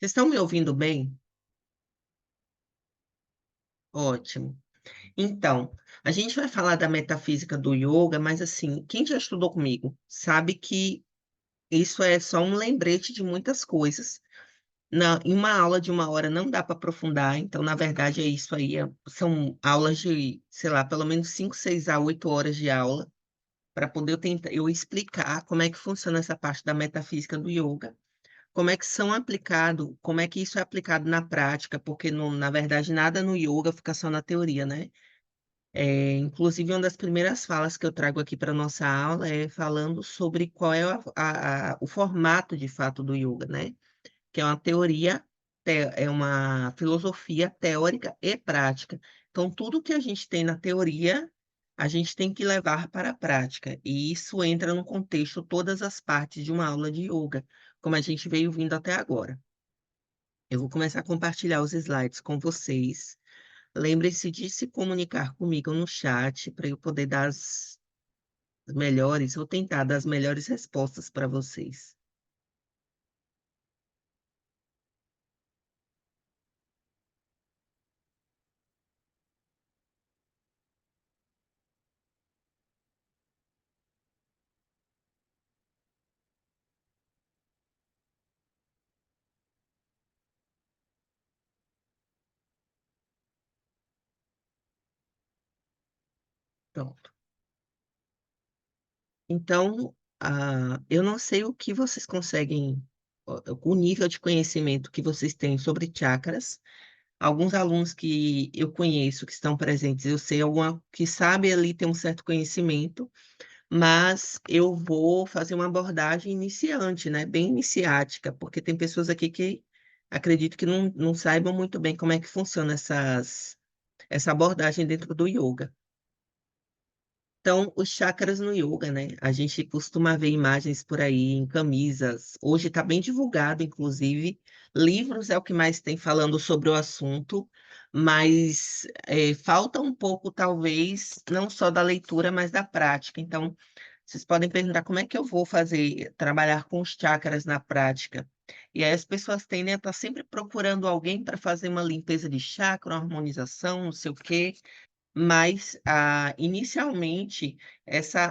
Vocês estão me ouvindo bem? Ótimo. Então, a gente vai falar da metafísica do yoga, mas assim, quem já estudou comigo sabe que isso é só um lembrete de muitas coisas. Em uma aula de uma hora não dá para aprofundar, então, na verdade, é isso aí. São aulas de, sei lá, pelo menos 5, 6 a 8 horas de aula, para poder eu explicar como é que funciona essa parte da metafísica do yoga. Como é que isso é aplicado na prática, porque na verdade nada no yoga fica só na teoria, né? Inclusive, uma das primeiras falas que eu trago aqui para nossa aula é falando sobre qual é o formato de fato do yoga, né? Que é uma teoria, é uma filosofia teórica e prática. Então, tudo que a gente tem na teoria, a gente tem que levar para a prática. E isso entra no contexto todas as partes de uma aula de yoga, como a gente veio vindo até agora. Eu vou começar a compartilhar os slides com vocês. Lembre-se de se comunicar comigo no chat para eu poder dar as melhores, ou tentar dar as melhores respostas para vocês. Pronto. Então, eu não sei o que vocês conseguem, o nível de conhecimento que vocês têm sobre chakras. Alguns alunos que eu conheço que estão presentes, eu sei alguma que sabe ali ter um certo conhecimento, mas eu vou fazer uma abordagem iniciante, né? Bem iniciática, porque tem pessoas aqui que acredito que não saibam muito bem como é que funciona essa abordagem dentro do yoga. Então, os chakras no yoga, né? A gente costuma ver imagens por aí em camisas. Hoje está bem divulgado, inclusive. Livros é o que mais tem falando sobre o assunto, mas falta um pouco, talvez, não só da leitura, mas da prática. Então, vocês podem perguntar como é que eu vou fazer, trabalhar com os chakras na prática. E aí as pessoas tendem a estar sempre procurando alguém para fazer uma limpeza de chakra, uma harmonização, não sei o quê. Mas, inicialmente,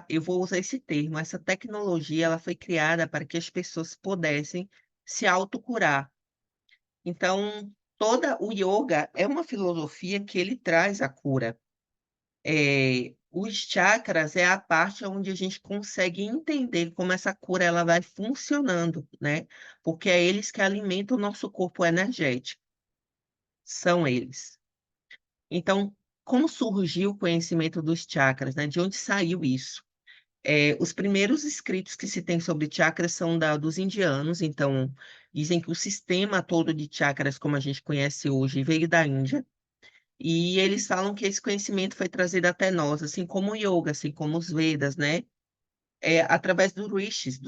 eu vou usar esse termo, essa tecnologia, ela foi criada para que as pessoas pudessem se autocurar. Então, toda o yoga é uma filosofia que ele traz a cura. Os chakras é a parte onde a gente consegue entender como essa cura ela vai funcionando, né? Porque é eles que alimentam o nosso corpo energético, são eles. Então, como surgiu o conhecimento dos chakras, né? De onde saiu isso? Os primeiros escritos que se tem sobre chakras são dos indianos, então dizem que o sistema todo de chakras, como a gente conhece hoje, veio da Índia, e eles falam que esse conhecimento foi trazido até nós, assim como o yoga, assim como os Vedas, né? Através dos rishis,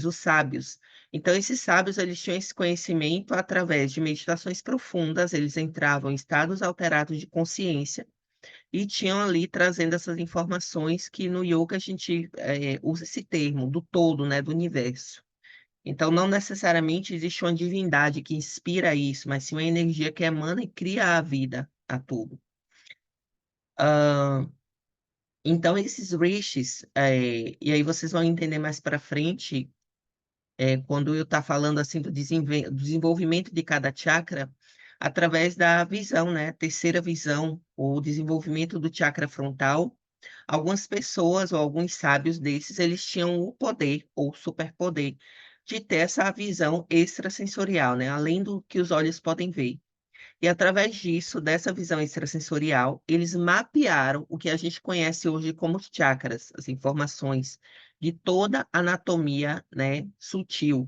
os sábios. Então, esses sábios, eles tinham esse conhecimento através de meditações profundas, eles entravam em estados alterados de consciência, e tinham ali trazendo essas informações que no yoga a gente usa esse termo, do todo, né, do universo. Então, não necessariamente existe uma divindade que inspira isso, mas sim uma energia que emana e cria a vida, a tudo. Ah, então, esses rishis, e aí vocês vão entender mais para frente, quando eu estar falando assim do desenvolvimento de cada chakra, através da visão, né? Terceira visão, o desenvolvimento do chakra frontal. Algumas pessoas ou alguns sábios desses, eles tinham o poder ou superpoder de ter essa visão extrasensorial, né? Além do que os olhos podem ver. E através disso, dessa visão extrasensorial, eles mapearam o que a gente conhece hoje como os chakras, as informações de toda a anatomia, né, sutil.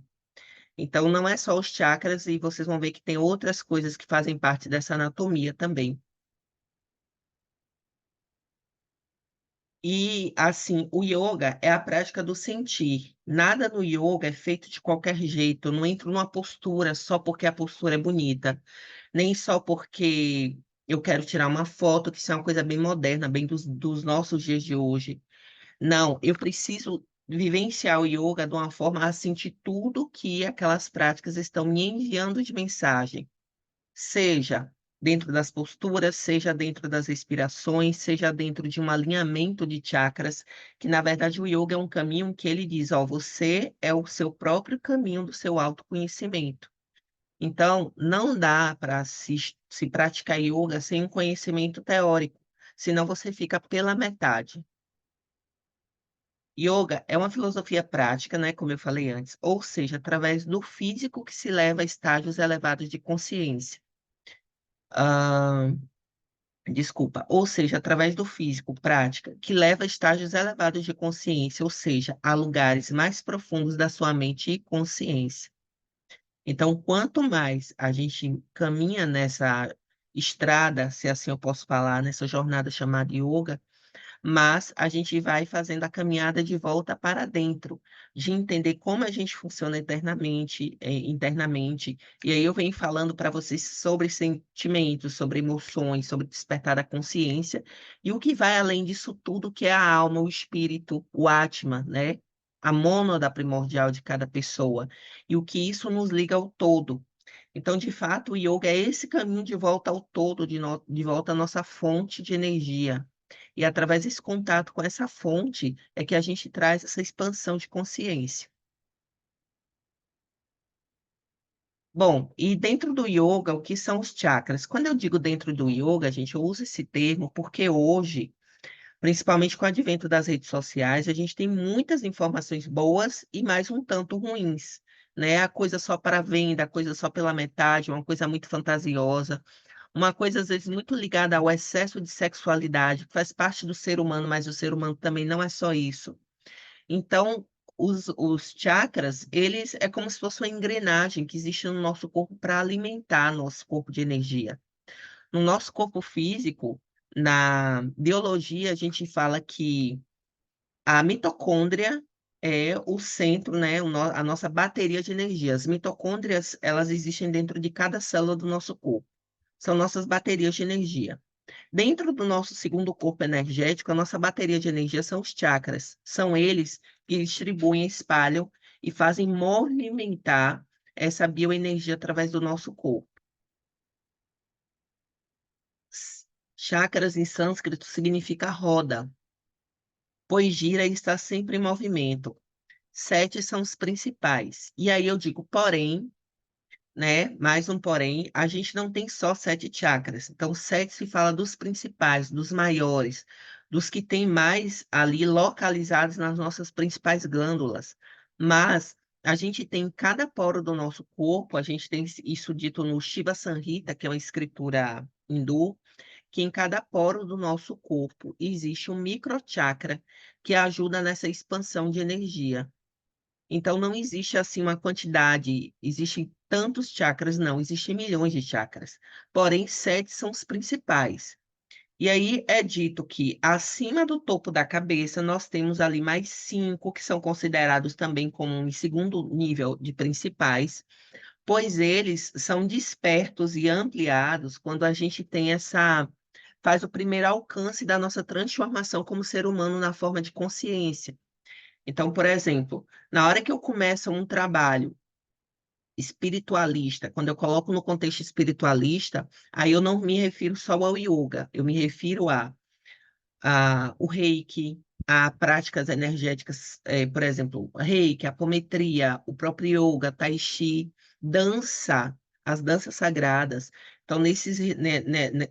Então, não é só os chakras, e vocês vão ver que tem outras coisas que fazem parte dessa anatomia também. E, assim, o yoga é a prática do sentir. Nada no yoga é feito de qualquer jeito. Eu não entro numa postura só porque a postura é bonita, nem só porque eu quero tirar uma foto, que isso é uma coisa bem moderna, bem dos nossos dias de hoje. Não, eu preciso vivenciar o yoga de uma forma a sentir tudo que aquelas práticas estão me enviando de mensagem, seja dentro das posturas, seja dentro das respirações, seja dentro de um alinhamento de chakras, que na verdade o yoga é um caminho que ele diz: "Ó, você é o seu próprio caminho do seu autoconhecimento". Então, não dá para se praticar ioga sem um conhecimento teórico, senão você fica pela metade. Yoga é uma filosofia prática, né, como eu falei antes, ou seja, através do físico que se leva a estágios elevados de consciência. Hã, desculpa, ou seja, através do físico, prática, que leva a estágios elevados de consciência, ou seja, a lugares mais profundos da sua mente e consciência. Então, quanto mais a gente caminha nessa estrada, se assim eu posso falar, nessa jornada chamada yoga, mas a gente vai fazendo a caminhada de volta para dentro, de entender como a gente funciona internamente. E aí eu venho falando para vocês sobre sentimentos, sobre emoções, sobre despertar da consciência, e o que vai além disso tudo, que é a alma, o espírito, o Atma, né, a mônada primordial de cada pessoa, e o que isso nos liga ao todo. Então, de fato, o ioga é esse caminho de volta ao todo, de volta à nossa fonte de energia. E através desse contato com essa fonte, é que a gente traz essa expansão de consciência. Bom, e dentro do ioga, o que são os chakras? Quando eu digo dentro do ioga, gente, eu uso esse termo porque hoje, principalmente com o advento das redes sociais, a gente tem muitas informações boas e mais um tanto ruins, né? A coisa só para venda, a coisa só pela metade, uma coisa muito fantasiosa, uma coisa às vezes muito ligada ao excesso de sexualidade, que faz parte do ser humano, mas o ser humano também não é só isso. Então, os chakras, eles é como se fosse uma engrenagem que existe no nosso corpo para alimentar nosso corpo de energia. No nosso corpo físico, na biologia, a gente fala que a mitocôndria é o centro, né, a nossa bateria de energia. As mitocôndrias, elas existem dentro de cada célula do nosso corpo. São nossas baterias de energia. Dentro do nosso segundo corpo energético, a nossa bateria de energia são os chakras. São eles que distribuem, espalham e fazem movimentar essa bioenergia através do nosso corpo. Chakras em sânscrito significa roda, pois gira e está sempre em movimento. 7 são os principais. E aí eu digo, porém, né, mais um porém, a gente não tem só 7 chakras. Então 7 se fala dos principais, dos maiores, dos que têm mais ali localizados nas nossas principais glândulas. Mas a gente tem em cada poro do nosso corpo, a gente tem isso dito no Shiva Samhita, que é uma escritura hindu, que em cada poro do nosso corpo existe um microchakra que ajuda nessa expansão de energia. Então não existe, assim, uma quantidade, existem tantos chakras, não, existem milhões de chakras, porém 7 são os principais. E aí é dito que acima do topo da cabeça nós temos ali mais 5 que são considerados também como em segundo nível de principais, pois eles são despertos e ampliados quando a gente tem essa faz o primeiro alcance da nossa transformação como ser humano na forma de consciência. Então, por exemplo, na hora que eu começo um trabalho espiritualista, quando eu coloco no contexto espiritualista, aí eu não me refiro só ao yoga, eu me refiro a o reiki, a práticas energéticas, por exemplo, reiki, apometria, o próprio yoga, tai chi, dança, as danças sagradas. Então,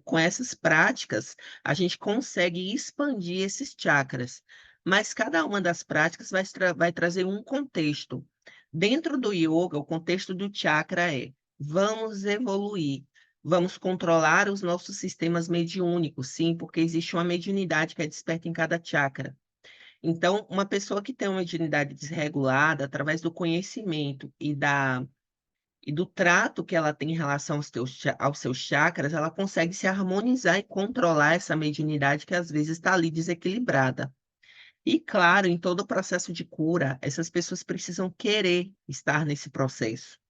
com essas práticas, a gente consegue expandir esses chakras, mas cada uma das práticas vai trazer um contexto. Dentro do yoga, o contexto do chakra é: vamos evoluir. Vamos controlar os nossos sistemas mediúnicos, sim, porque existe uma mediunidade que é desperta em cada chakra. Então, uma pessoa que tem uma mediunidade desregulada, através do conhecimento e do trato que ela tem em relação aos seus chakras, ela consegue se harmonizar e controlar essa mediunidade que às vezes está ali desequilibrada. E claro, em todo o processo de cura, essas pessoas precisam querer estar nesse processo.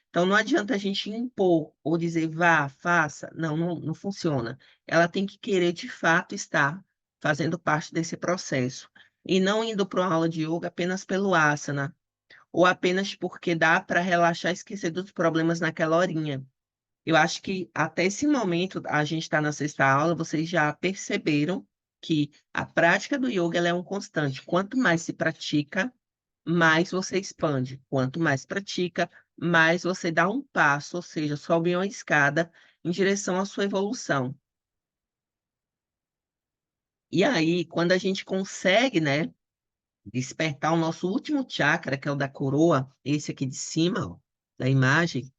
Então não adianta a gente impor ou dizer: "Vá, faça", não funciona. Ela tem que querer de fato estar fazendo parte desse processo. e não indo para uma aula de yoga apenas pelo asana, ou apenas porque dá para relaxar e esquecer dos problemas naquela horinha. Eu acho que até esse momento, a gente está na sexta aula, vocês já perceberam que a prática do yoga ela é um constante. Quanto mais se pratica, mais você expande. Quanto mais pratica, mais você dá um passo, ou seja, sobe uma escada em direção à sua evolução. E aí, quando a gente consegue, né, despertar o nosso último chakra, que é o da coroa, esse aqui de cima, ó, da imagem,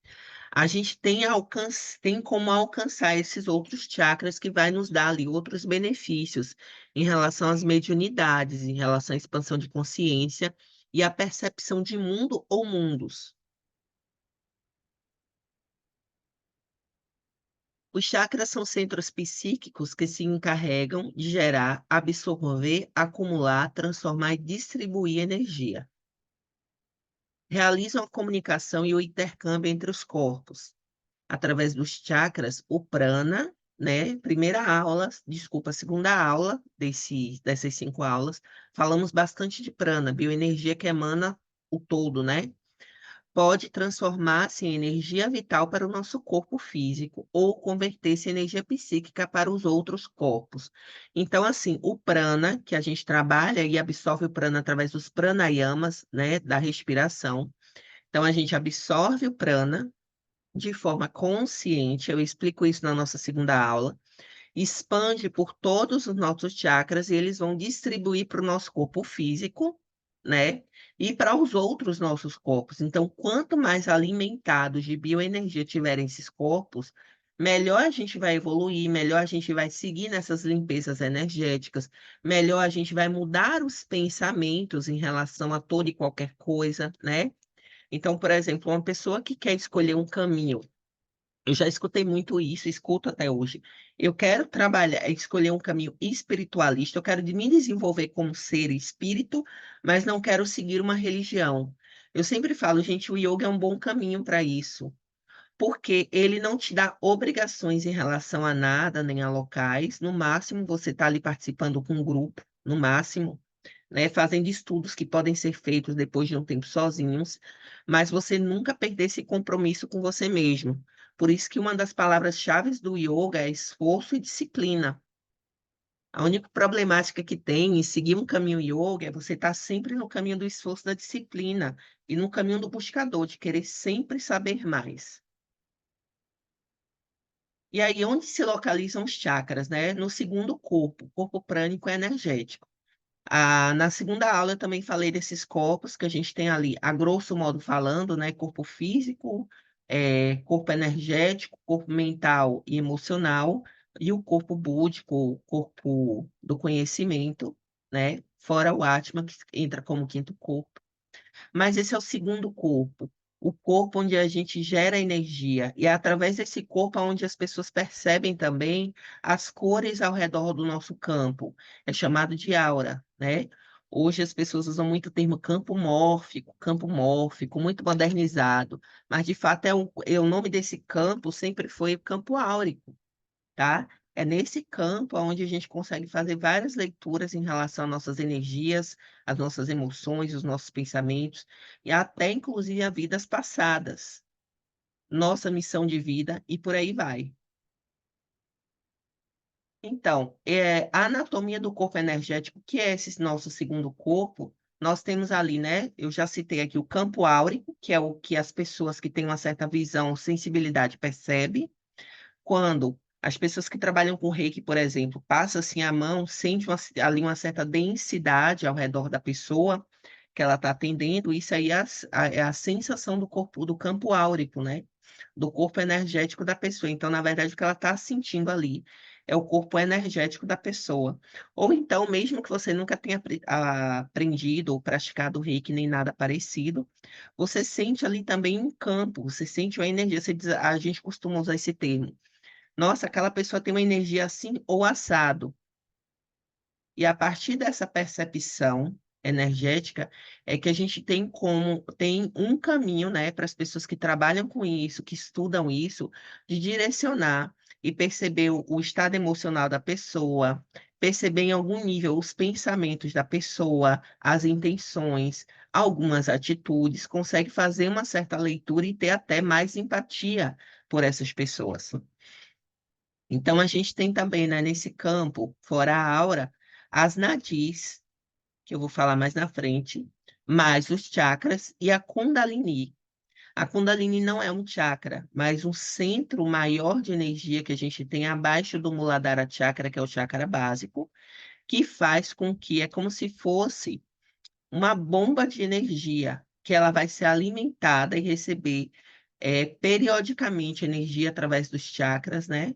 a gente tem como alcançar esses outros chakras que vai nos dar ali outros benefícios em relação às mediunidades, em relação à expansão de consciência e à percepção de mundo ou mundos. Os chakras são centros psíquicos que se encarregam de gerar, absorver, acumular, transformar e distribuir energia. Realizam a comunicação e o intercâmbio entre os corpos. Através dos chakras, o prana, né? Primeira aula, desculpa, segunda aula dessas 5 aulas, falamos bastante de prana, bioenergia que emana o todo, né? Pode transformar-se em energia vital para o nosso corpo físico ou converter-se em energia psíquica para os outros corpos. Então, assim, o prana, que a gente trabalha e absorve o prana através dos pranayamas, né, da respiração. Então, a gente absorve o prana de forma consciente, eu explico isso na nossa segunda aula, expande por todos os nossos chakras e eles vão distribuir para o nosso corpo físico, né? E para os outros nossos corpos. Então, quanto mais alimentados de bioenergia tiverem esses corpos, melhor a gente vai evoluir, melhor a gente vai seguir nessas limpezas energéticas, melhor a gente vai mudar os pensamentos em relação a toda e qualquer coisa, né? Então, por exemplo, uma pessoa que quer escolher um caminho, eu já escutei muito isso, escuto até hoje. Eu quero trabalhar, escolher um caminho espiritualista, eu quero me desenvolver como ser e espírito, mas não quero seguir uma religião. Eu sempre falo, gente, o yoga é um bom caminho para isso, porque ele não te dá obrigações em relação a nada, nem a locais. No máximo, você está ali participando com um grupo, no máximo, né, fazendo estudos que podem ser feitos depois de um tempo sozinhos, mas você nunca perder esse compromisso com você mesmo. Por isso que uma das palavras-chaves do yoga é esforço e disciplina. A única problemática que tem em seguir um caminho yoga é você estar sempre no caminho do esforço da disciplina e no caminho do buscador, de querer sempre saber mais. E aí, onde se localizam os chakras, né? No segundo corpo, corpo prânico e energético. Na segunda aula eu também falei desses corpos que a gente tem ali, a grosso modo falando, né? Corpo físico, corpo energético, corpo mental e emocional, e o corpo búdico, o corpo do conhecimento, né? Fora o Atma, que entra como quinto corpo. Mas esse é o segundo corpo, o corpo onde a gente gera energia, e é através desse corpo onde as pessoas percebem também as cores ao redor do nosso campo. É chamado de aura, né? Hoje as pessoas usam muito o termo campo mórfico, muito modernizado, mas de fato o nome desse campo sempre foi o campo áurico, tá? É nesse campo onde a gente consegue fazer várias leituras em relação às nossas energias, às nossas emoções, os nossos pensamentos, e até inclusive a vidas passadas, nossa missão de vida e por aí vai. Então, a anatomia do corpo energético, que é esse nosso segundo corpo, nós temos ali, né? Eu já citei aqui o campo áurico, que é o que as pessoas que têm uma certa visão, sensibilidade percebem. Quando as pessoas que trabalham com reiki, por exemplo, passam assim a mão, sente ali uma certa densidade ao redor da pessoa que ela está atendendo, isso aí é a sensação do corpo, do campo áurico, né? Do corpo energético da pessoa. Então, na verdade, o que ela está sentindo ali é o corpo energético da pessoa. Ou então, mesmo que você nunca tenha aprendido ou praticado reiki nem nada parecido, você sente ali também um campo, você sente uma energia. A gente costuma usar esse termo. Nossa, aquela pessoa tem uma energia assim ou assado. E a partir dessa percepção energética é que a gente tem um caminho, né, para as pessoas que trabalham com isso, que estudam isso, de direcionar. e perceber o estado emocional da pessoa, perceber em algum nível os pensamentos da pessoa, as intenções, algumas atitudes, consegue fazer uma certa leitura e ter até mais empatia por essas pessoas. Então, a gente tem também, né, nesse campo, fora a aura, as nadis, que eu vou falar mais na frente, mais os chakras e a Kundalini. A Kundalini não é um chakra, mas um centro maior de energia que a gente tem abaixo do Muladhara Chakra, que é o chakra básico, que faz com que é como se fosse uma bomba de energia, que ela vai ser alimentada e receber periodicamente energia através dos chakras, né?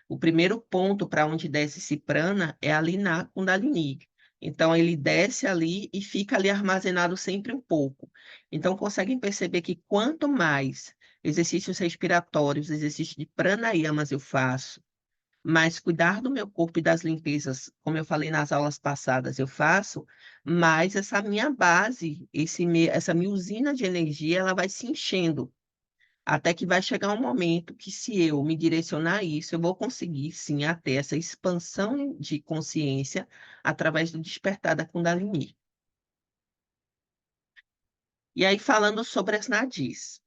O primeiro ponto para onde desce esse prana é ali na Kundalini. Então, ele desce ali e fica ali armazenado sempre um pouco. Então, conseguem perceber que quanto mais exercícios respiratórios, exercícios de pranayamas eu faço, mas cuidar do meu corpo e das limpezas, como eu falei nas aulas passadas, eu faço, mas essa minha base, essa minha usina de energia, ela vai se enchendo, até que vai chegar um momento que, se eu me direcionar a isso, eu vou conseguir, sim, a ter essa expansão de consciência através do despertar da Kundalini. E aí, falando sobre as nadis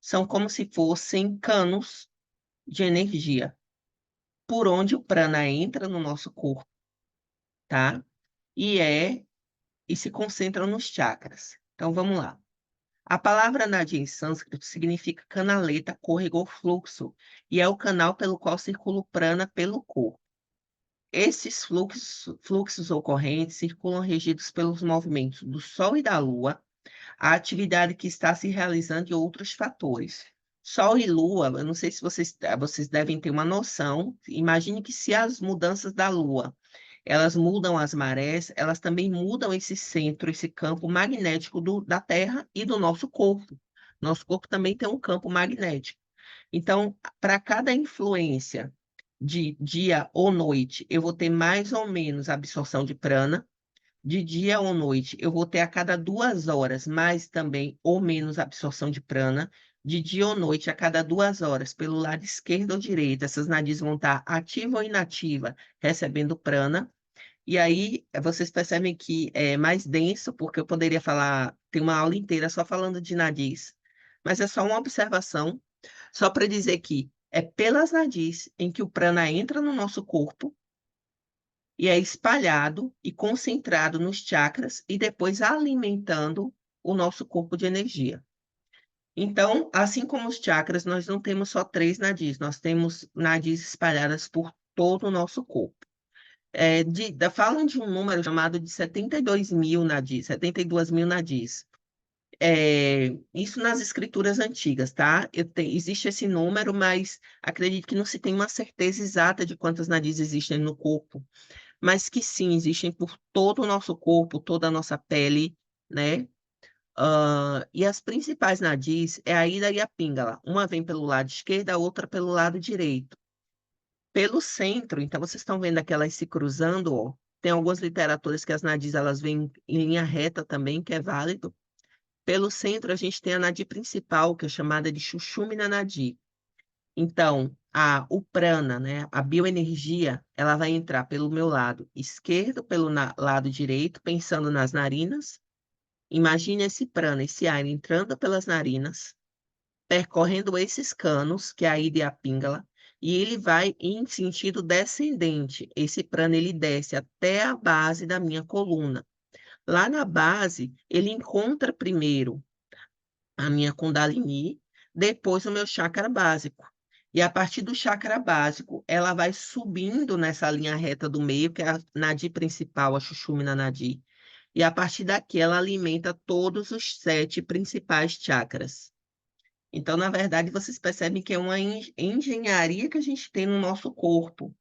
são como se fossem canos de energia, por onde o prana entra no nosso corpo, tá? E é e se concentram nos chakras. Então vamos lá. A palavra Nadi em sânscrito significa canaleta, córrego ou fluxo, e é o canal pelo qual circula o prana pelo corpo. Esses fluxos ocorrentes circulam regidos pelos movimentos do Sol e da Lua, a atividade que está se realizando e outros fatores. Sol e Lua, eu não sei se vocês devem ter uma noção. Imagine que, se as mudanças da Lua elas mudam as marés, elas também mudam esse centro, esse campo magnético da Terra e do nosso corpo. Nosso corpo também tem um campo magnético. Então, para cada influência de dia ou noite, eu vou ter mais ou menos absorção de prana. De dia ou noite, eu vou ter a cada 2 horas mais também ou menos absorção de prana. De dia ou noite, a cada 2 horas, pelo lado esquerdo ou direito, essas nadis vão estar ativa ou inativa, recebendo prana. E aí, vocês percebem que é mais denso, porque eu poderia falar, tem uma aula inteira só falando de nadis, mas é só uma observação, só para dizer que é pelas nadis em que o prana entra no nosso corpo e é espalhado e concentrado nos chakras e depois alimentando o nosso corpo de energia. Então, assim como os chakras, nós não temos só 3 nadis, nós temos nadis espalhadas por todo o nosso corpo. Falam de um número chamado de 72 mil nadis, 72 mil nadis. Isso nas escrituras antigas, tá? Existe esse número, mas acredito que não se tem uma certeza exata de quantas nadis existem no corpo, mas que sim, existem por todo o nosso corpo, toda a nossa pele, né? E as principais nadis é a Ida e a Pingala. Uma vem pelo lado esquerdo, a outra pelo lado direito. Pelo centro, então vocês estão vendo aqui elas se cruzando, ó. Tem algumas literaturas que as nadis elas vêm em linha reta também, que é válido. Pelo centro, a gente tem a nadi principal, que é chamada de Sushumna Nadi. Então, o prana, né, a bioenergia, ela vai entrar pelo meu lado esquerdo, pelo lado direito, pensando nas narinas. Imagine esse prana, esse ar entrando pelas narinas, percorrendo esses canos, que é a Ida e a Pingala, e ele vai em sentido descendente. Esse prana ele desce até a base da minha coluna. Lá na base, ele encontra primeiro a minha Kundalini, depois o meu chakra básico. E a partir do chakra básico, ela vai subindo nessa linha reta do meio, que é a nadi principal, a Sushumna Nadi. E a partir daqui, ela alimenta todos os 7 principais chakras. Então, na verdade, vocês percebem que é uma engenharia que a gente tem no nosso corpo,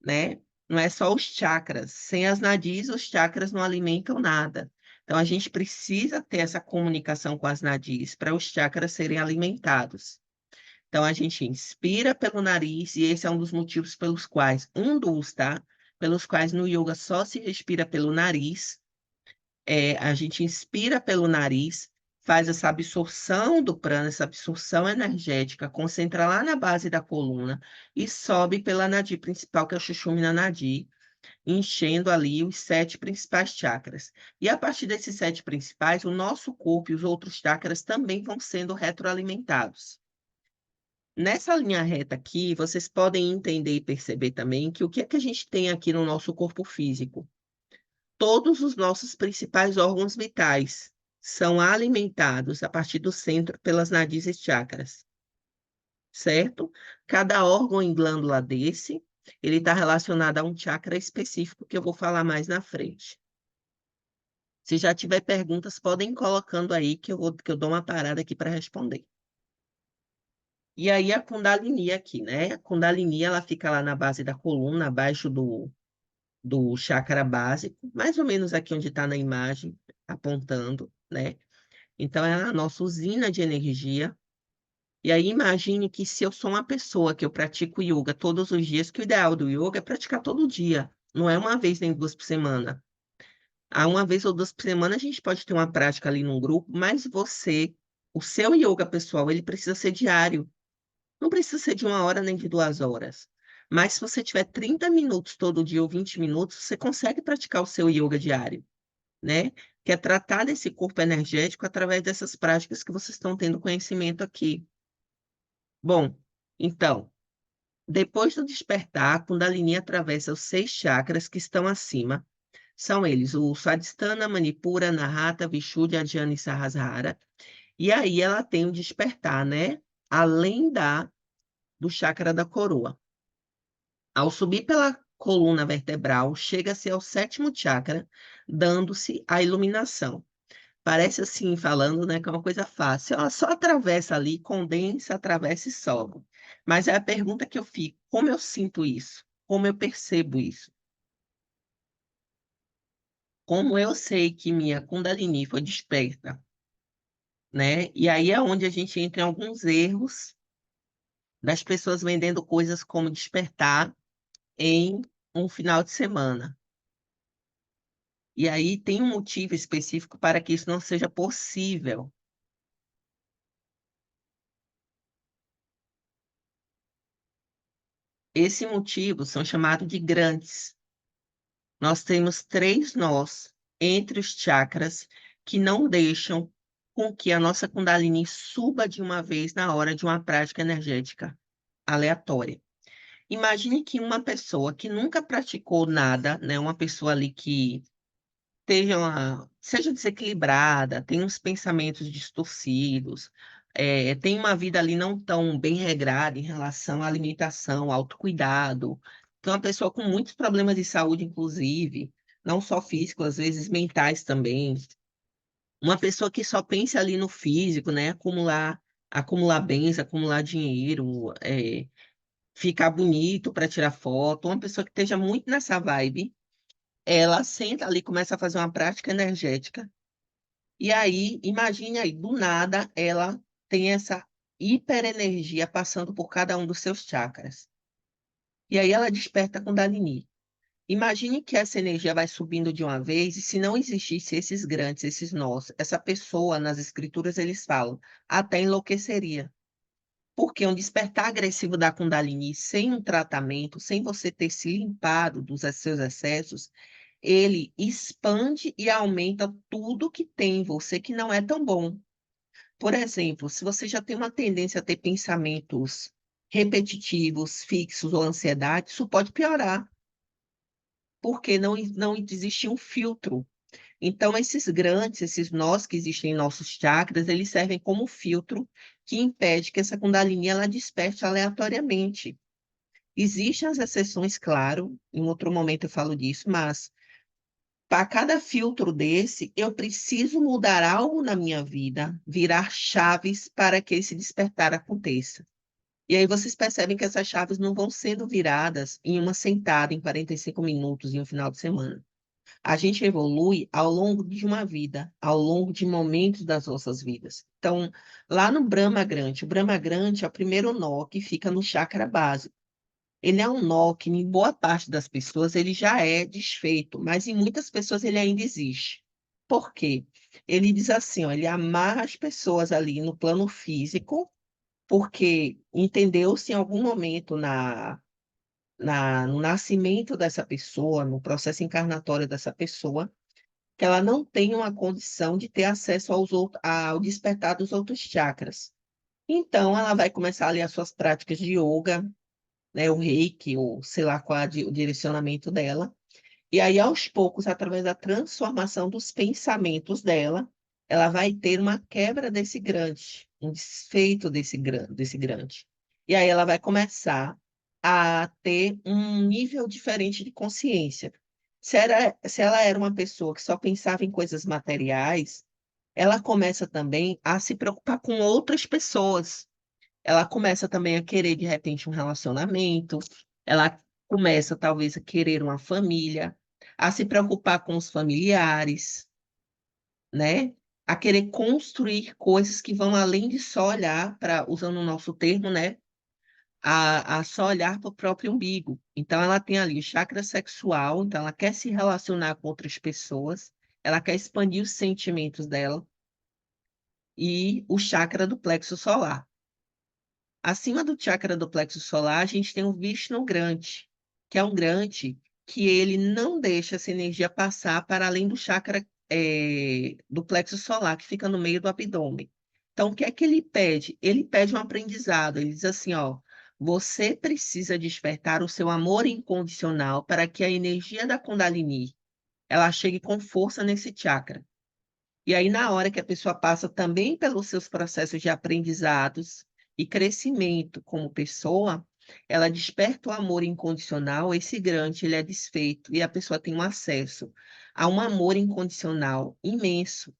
né? Não é só os chakras. Sem as nadis, os chakras não alimentam nada. Então, a gente precisa ter essa comunicação com as nadis para os chakras serem alimentados. Então, a gente inspira pelo nariz, e esse é um dos motivos pelos quais, tá? Pelos quais no yoga só se respira pelo nariz. A gente inspira pelo nariz, faz essa absorção do prana, essa absorção energética, concentra lá na base da coluna e sobe pela nadi principal, que é o Sushumna Nadi, enchendo ali os 7 principais chakras. E a partir desses 7 principais, o nosso corpo e os outros chakras também vão sendo retroalimentados. Nessa linha reta aqui, vocês podem entender e perceber também que o que é que a gente tem aqui no nosso corpo físico? Todos os nossos principais órgãos vitais são alimentados a partir do centro pelas nadis e chakras, certo? Cada órgão e glândula desse, ele está relacionado a um chakra específico que eu vou falar mais na frente. Se já tiver perguntas, podem ir colocando aí que eu dou uma parada aqui para responder. E aí a Kundalini aqui, né? A Kundalini, ela fica lá na base da coluna, abaixo do chakra básico, mais ou menos aqui onde está na imagem, apontando, né? Então, é a nossa usina de energia. E aí, imagine que se eu sou uma pessoa que eu pratico yoga todos os dias, que o ideal do yoga é praticar todo dia, não é uma vez nem 2 por semana. A uma vez ou 2 por semana, a gente pode ter uma prática ali num grupo, mas você, o seu yoga pessoal, ele precisa ser diário. Não precisa ser de 1 hora nem de 2 horas. Mas se você tiver 30 minutos todo dia ou 20 minutos, você consegue praticar o seu yoga diário, né? Que é tratar desse corpo energético através dessas práticas que vocês estão tendo conhecimento aqui. Bom, então, depois do despertar, a Kundalini atravessa os 6 chakras que estão acima. São eles o Svadhisthana, Manipura, Anahata, Vishuddha, Adhyana e Sahasrara. E aí ela tem o despertar, né? Além do chakra da coroa. Ao subir pela coluna vertebral, chega-se ao 7º chakra, dando-se a iluminação. Parece assim, falando, né, que é uma coisa fácil. Ela só atravessa ali, condensa, atravessa e sobe. Mas é a pergunta que eu fico: como eu sinto isso? Como eu percebo isso? Como eu sei que minha Kundalini foi desperta, né? E aí é onde a gente entra em alguns erros das pessoas vendendo coisas como despertar em um final de semana. E aí tem um motivo específico para que isso não seja possível. Esse motivo são chamados de grandes. Nós temos 3 nós entre os chakras que não deixam com que a nossa Kundalini suba de uma vez na hora de uma prática energética aleatória. Imagine que uma pessoa que nunca praticou nada, né, uma pessoa ali que seja desequilibrada, tem uns pensamentos distorcidos, tem uma vida ali não tão bem regrada em relação à alimentação, autocuidado. Então, uma pessoa com muitos problemas de saúde, inclusive, não só físicos, às vezes mentais também. Uma pessoa que só pensa ali no físico, né? Acumular bens, acumular dinheiro, ficar bonito para tirar foto. Uma pessoa que esteja muito nessa vibe, ela senta ali, começa a fazer uma prática energética. E aí, imagine aí, do nada, ela tem essa hiperenergia passando por cada um dos seus chakras. E aí ela desperta com Kundalini. Imagine que essa energia vai subindo de uma vez, e se não existisse esses grandes, esses nós, essa pessoa, nas escrituras eles falam, até enlouqueceria. Porque um despertar agressivo da Kundalini sem um tratamento, sem você ter se limpado dos seus excessos, ele expande e aumenta tudo que tem em você que não é tão bom. Por exemplo, se você já tem uma tendência a ter pensamentos repetitivos, fixos ou ansiedade, isso pode piorar, porque não existe um filtro. Então, esses grandes, esses nós que existem em nossos chakras, eles servem como filtro que impede que essa Kundalini ela desperte aleatoriamente. Existem as exceções, claro, em outro momento eu falo disso, mas para cada filtro desse, eu preciso mudar algo na minha vida, virar chaves para que esse despertar aconteça. E aí vocês percebem que essas chaves não vão sendo viradas em uma sentada, em 45 minutos, em um final de semana. A gente evolui ao longo de uma vida, ao longo de momentos das nossas vidas. Então, lá no Brahma Grande, o Brahma Grande é o primeiro nó que fica no chakra básico. Ele é um nó que, em boa parte das pessoas, ele já é desfeito, mas em muitas pessoas ele ainda existe. Por quê? Ele diz assim, ó, ele amarra as pessoas ali no plano físico, porque entendeu-se em algum momento no nascimento dessa pessoa, no processo encarnatório dessa pessoa, que ela não tem uma condição de ter acesso ao despertar dos outros chakras. Então, ela vai começar ali as suas práticas de yoga, né, o reiki, ou sei lá qual é o direcionamento dela. E aí, aos poucos, através da transformação dos pensamentos dela, ela vai ter uma quebra desse grande, um desfeito desse grande. E aí ela vai começar a ter um nível diferente de consciência. Se ela era uma pessoa que só pensava em coisas materiais, ela começa também a se preocupar com outras pessoas. Ela começa também a querer, de repente, um relacionamento, ela começa, talvez, a querer uma família, a se preocupar com os familiares, né? A querer construir coisas que vão além de só olhar para, usando o nosso termo, né? A só olhar para o próprio umbigo. Então, ela tem ali o chakra sexual, então ela quer se relacionar com outras pessoas, ela quer expandir os sentimentos dela, e o chakra do plexo solar. Acima do chakra do plexo solar, a gente tem o Vishnu Grande, que é um grande que ele não deixa essa energia passar para além do chakra do plexo solar, que fica no meio do abdômen. Então, o que é que ele pede? Ele pede um aprendizado. Ele diz assim, ó, você precisa despertar o seu amor incondicional para que a energia da Kundalini ela chegue com força nesse chakra. E aí, na hora que a pessoa passa também pelos seus processos de aprendizados e crescimento como pessoa, ela desperta o amor incondicional, esse grande, ele é desfeito, e a pessoa tem um acesso a um amor incondicional imenso,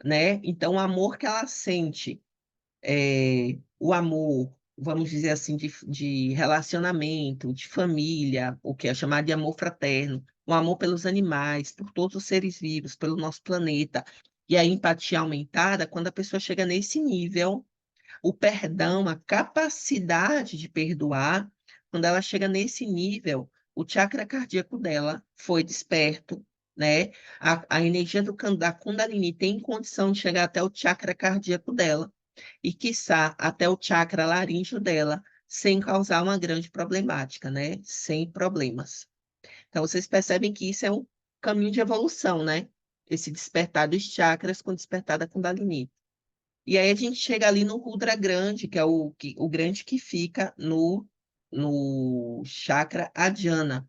né? Então, o amor que ela sente, o amor, vamos dizer assim, de relacionamento, de família, o que é chamado de amor fraterno, o amor pelos animais, por todos os seres vivos, pelo nosso planeta, e a empatia aumentada, quando a pessoa chega nesse nível, o perdão, a capacidade de perdoar, quando ela chega nesse nível, o chakra cardíaco dela foi desperto, né? A energia da Kundalini tem condição de chegar até o chakra cardíaco dela e, quiçá, até o chakra laríngeo dela, sem causar uma grande problemática, né? Sem problemas. Então, vocês percebem que isso é um caminho de evolução, né? Esse despertar dos chakras com o despertar da Kundalini. E aí a gente chega ali no Rudra grande, que é o grande que fica no chakra Adhyana.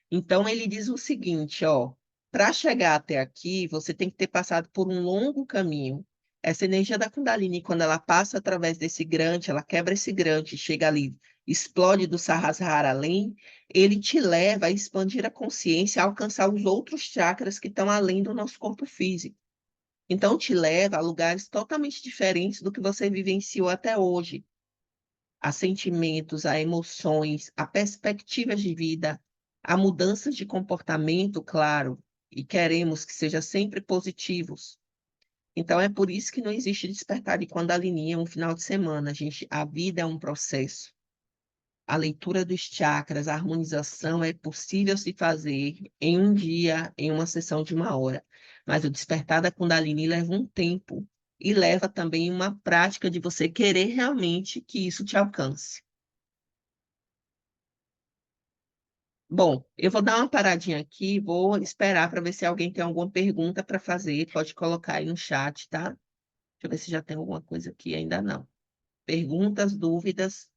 Então, ele diz o seguinte, ó, para chegar até aqui, você tem que ter passado por um longo caminho. Essa energia da Kundalini, quando ela passa através desse grande, ela quebra esse grande, chega ali, explode do Sahasrara além, ele te leva a expandir a consciência, a alcançar os outros chakras que estão além do nosso corpo físico. Então, te leva a lugares totalmente diferentes do que você vivenciou até hoje, a sentimentos, a emoções, a perspectivas de vida, a mudanças de comportamento, claro, e queremos que seja sempre positivos. Então é por isso que não existe despertar de Kundalini em um final de semana, gente. A vida é um processo. A leitura dos chakras, a harmonização é possível se fazer em um dia, em uma sessão de 1 hora. Mas o despertar da Kundalini leva um tempo e leva também uma prática de você querer realmente que isso te alcance. Bom, eu vou dar uma paradinha aqui, vou esperar para ver se alguém tem alguma pergunta para fazer. Pode colocar aí no chat, tá? Deixa eu ver se já tem alguma coisa aqui, ainda não. Perguntas, dúvidas?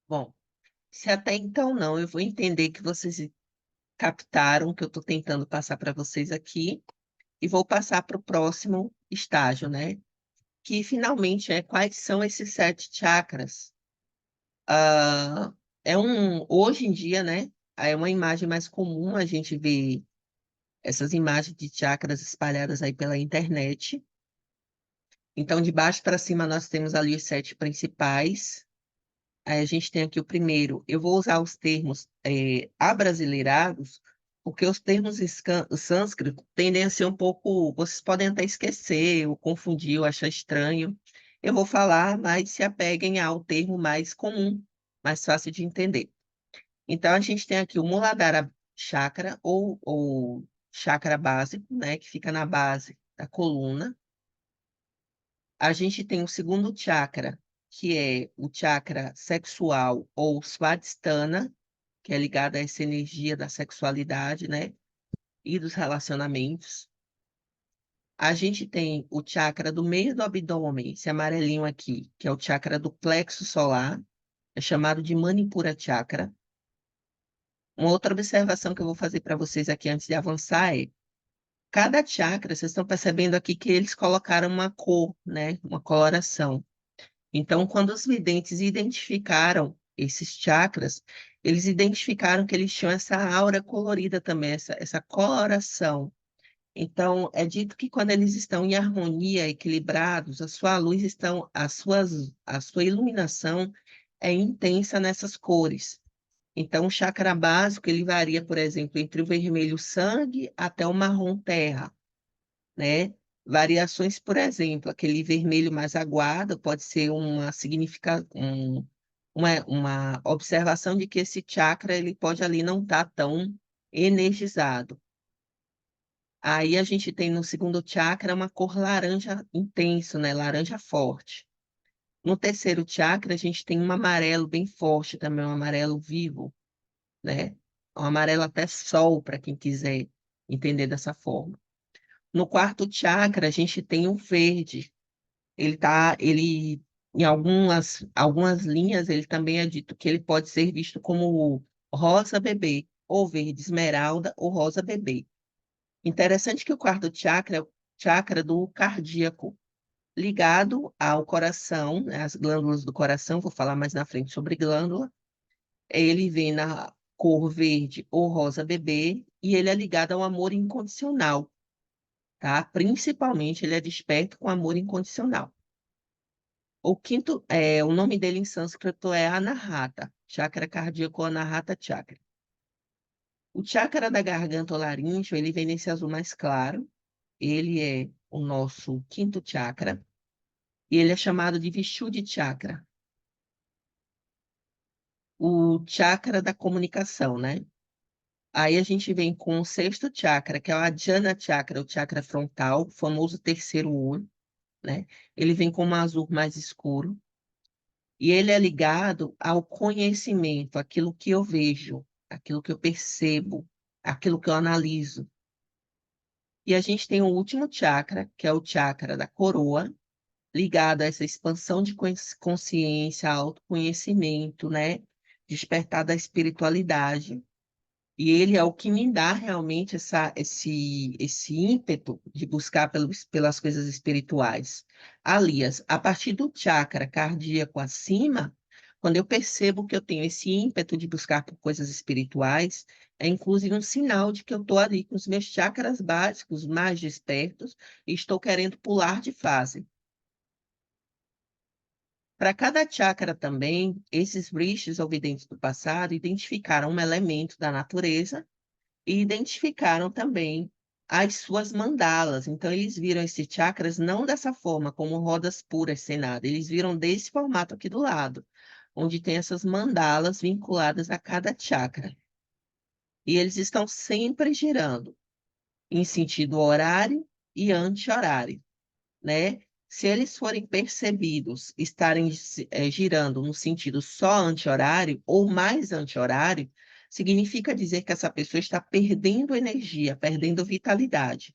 Bom, se até então não, eu vou entender que vocês captaram o que eu estou tentando passar para vocês aqui e vou passar para o próximo estágio, né? Que finalmente é quais são esses 7 chakras. Ah, hoje em dia, né? é uma imagem mais comum, a gente vê essas imagens de chakras espalhadas aí pela internet. Então, de baixo para cima, nós temos ali os 7 principais. Aí a gente tem aqui o primeiro. Eu vou usar os termos abrasileirados, porque os termos sânscrito tendem a ser um pouco. Vocês podem até esquecer, ou confundir, ou achar estranho. Eu vou falar, mas se apeguem ao termo mais comum, mais fácil de entender. Então, a gente tem aqui o Muladhara Chakra, ou chakra básico, né, que fica na base da coluna. A gente tem o segundo chakra, que é o chakra sexual ou Svadhisthana, que é ligado a essa energia da sexualidade, né? E dos relacionamentos. A gente tem o chakra do meio do abdômen, esse amarelinho aqui, que é o chakra do plexo solar, é chamado de Manipura Chakra. Uma outra observação que eu vou fazer para vocês aqui antes de avançar é, cada chakra, vocês estão percebendo aqui que eles colocaram uma cor, né? Uma coloração. Então, quando os videntes identificaram esses chakras, eles identificaram que eles tinham essa aura colorida também, essa coloração. Então, é dito que quando eles estão em harmonia, equilibrados, a sua luz estão, a sua iluminação é intensa nessas cores. Então, o chakra básico, ele varia, por exemplo, entre o vermelho sangue até o marrom terra, né? Variações, por exemplo, aquele vermelho mais aguado pode ser uma observação de que esse chakra ele pode ali não estar tão energizado. Aí a gente tem no segundo chakra uma cor laranja intenso, né? Laranja forte. No terceiro chakra a gente tem um amarelo bem forte também, um amarelo vivo, né? Um amarelo até sol, para quem quiser entender dessa forma. No quarto chakra, a gente tem o verde. Em algumas linhas, ele também é dito que ele pode ser visto como rosa bebê, ou verde esmeralda, ou rosa bebê. Interessante que o quarto chakra é o chakra do cardíaco, ligado ao coração, né, as glândulas do coração, vou falar mais na frente sobre glândula. Ele vem na cor verde ou rosa bebê, e ele é ligado ao amor incondicional, tá? Principalmente, ele é desperto com amor incondicional. O nome dele em sânscrito é Anahata, chakra cardíaco Anahata Chakra. O chakra da garganta ou laríngeo, ele vem nesse azul mais claro, ele é o nosso quinto chakra, e ele é chamado de Vishuddhi Chakra, o chakra da comunicação, né? Aí a gente vem com o sexto chakra, que é o Adhyana Chakra, o chakra frontal, o famoso terceiro olho, né? Ele vem com um azul mais escuro. E ele é ligado ao conhecimento, aquilo que eu vejo, aquilo que eu percebo, aquilo que eu analiso. E a gente tem o último chakra, que é o chakra da coroa, ligado a essa expansão de consciência, autoconhecimento, né? Despertar da espiritualidade. E ele é o que me dá realmente esse ímpeto de buscar pelas coisas espirituais. Aliás, a partir do chakra cardíaco acima, quando eu percebo que eu tenho esse ímpeto de buscar por coisas espirituais, é inclusive um sinal de que eu estou ali com os meus chakras básicos mais despertos e estou querendo pular de fase. Para cada chakra também, esses rishis ou videntes do passado identificaram um elemento da natureza e identificaram também as suas mandalas. Então, eles viram esses chakras não dessa forma, como rodas puras sem nada, eles viram desse formato aqui do lado, onde tem essas mandalas vinculadas a cada chakra. E eles estão sempre girando em sentido horário e anti-horário, né? Se eles forem percebidos estarem girando no sentido só anti-horário ou mais anti-horário, significa dizer que essa pessoa está perdendo energia, perdendo vitalidade.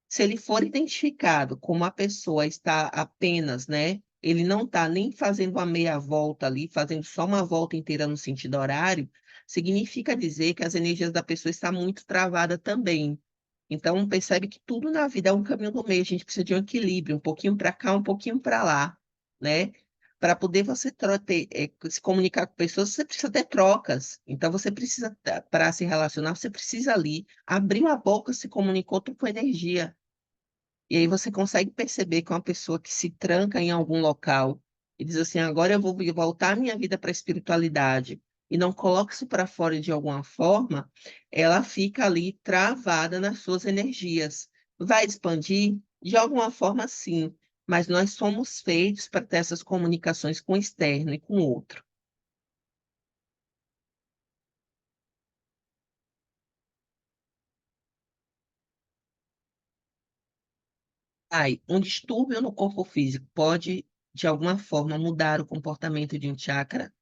Se ele for identificado como a pessoa está apenas, né? Ele não está nem fazendo uma meia volta ali, fazendo só uma volta inteira no sentido horário, significa dizer que as energias da pessoa estão muito travadas também. Então, percebe que tudo na vida é um caminho do meio, a gente precisa de um equilíbrio, um pouquinho para cá, um pouquinho para lá, né? para poder você se comunicar com pessoas, você precisa ter trocas. Então você precisa, para se relacionar, você precisa ali, abriu a boca, se comunicou, trocou energia. E aí você consegue perceber que uma pessoa que se tranca em algum local e diz assim: agora eu vou voltar minha vida para a espiritualidade, e não coloca isso para fora de alguma forma, ela fica ali travada nas suas energias. Vai expandir? De alguma forma, sim, mas nós somos feitos para ter essas comunicações com o externo e com o outro. Aí, um distúrbio no corpo físico pode, de alguma forma, mudar o comportamento de um chakra?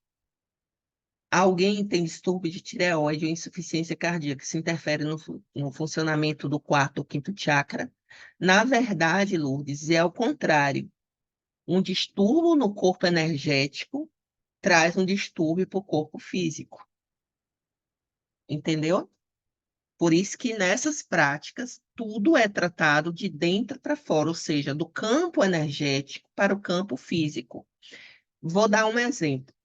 Alguém tem distúrbio de tireoide ou insuficiência cardíaca, isso interfere no funcionamento do quarto ou quinto chakra? Na verdade, Lourdes, é ao contrário. Um distúrbio no corpo energético traz um distúrbio para o corpo físico, entendeu? Por isso que nessas práticas tudo é tratado de dentro para fora, ou seja, do campo energético para o campo físico. Vou dar um exemplo.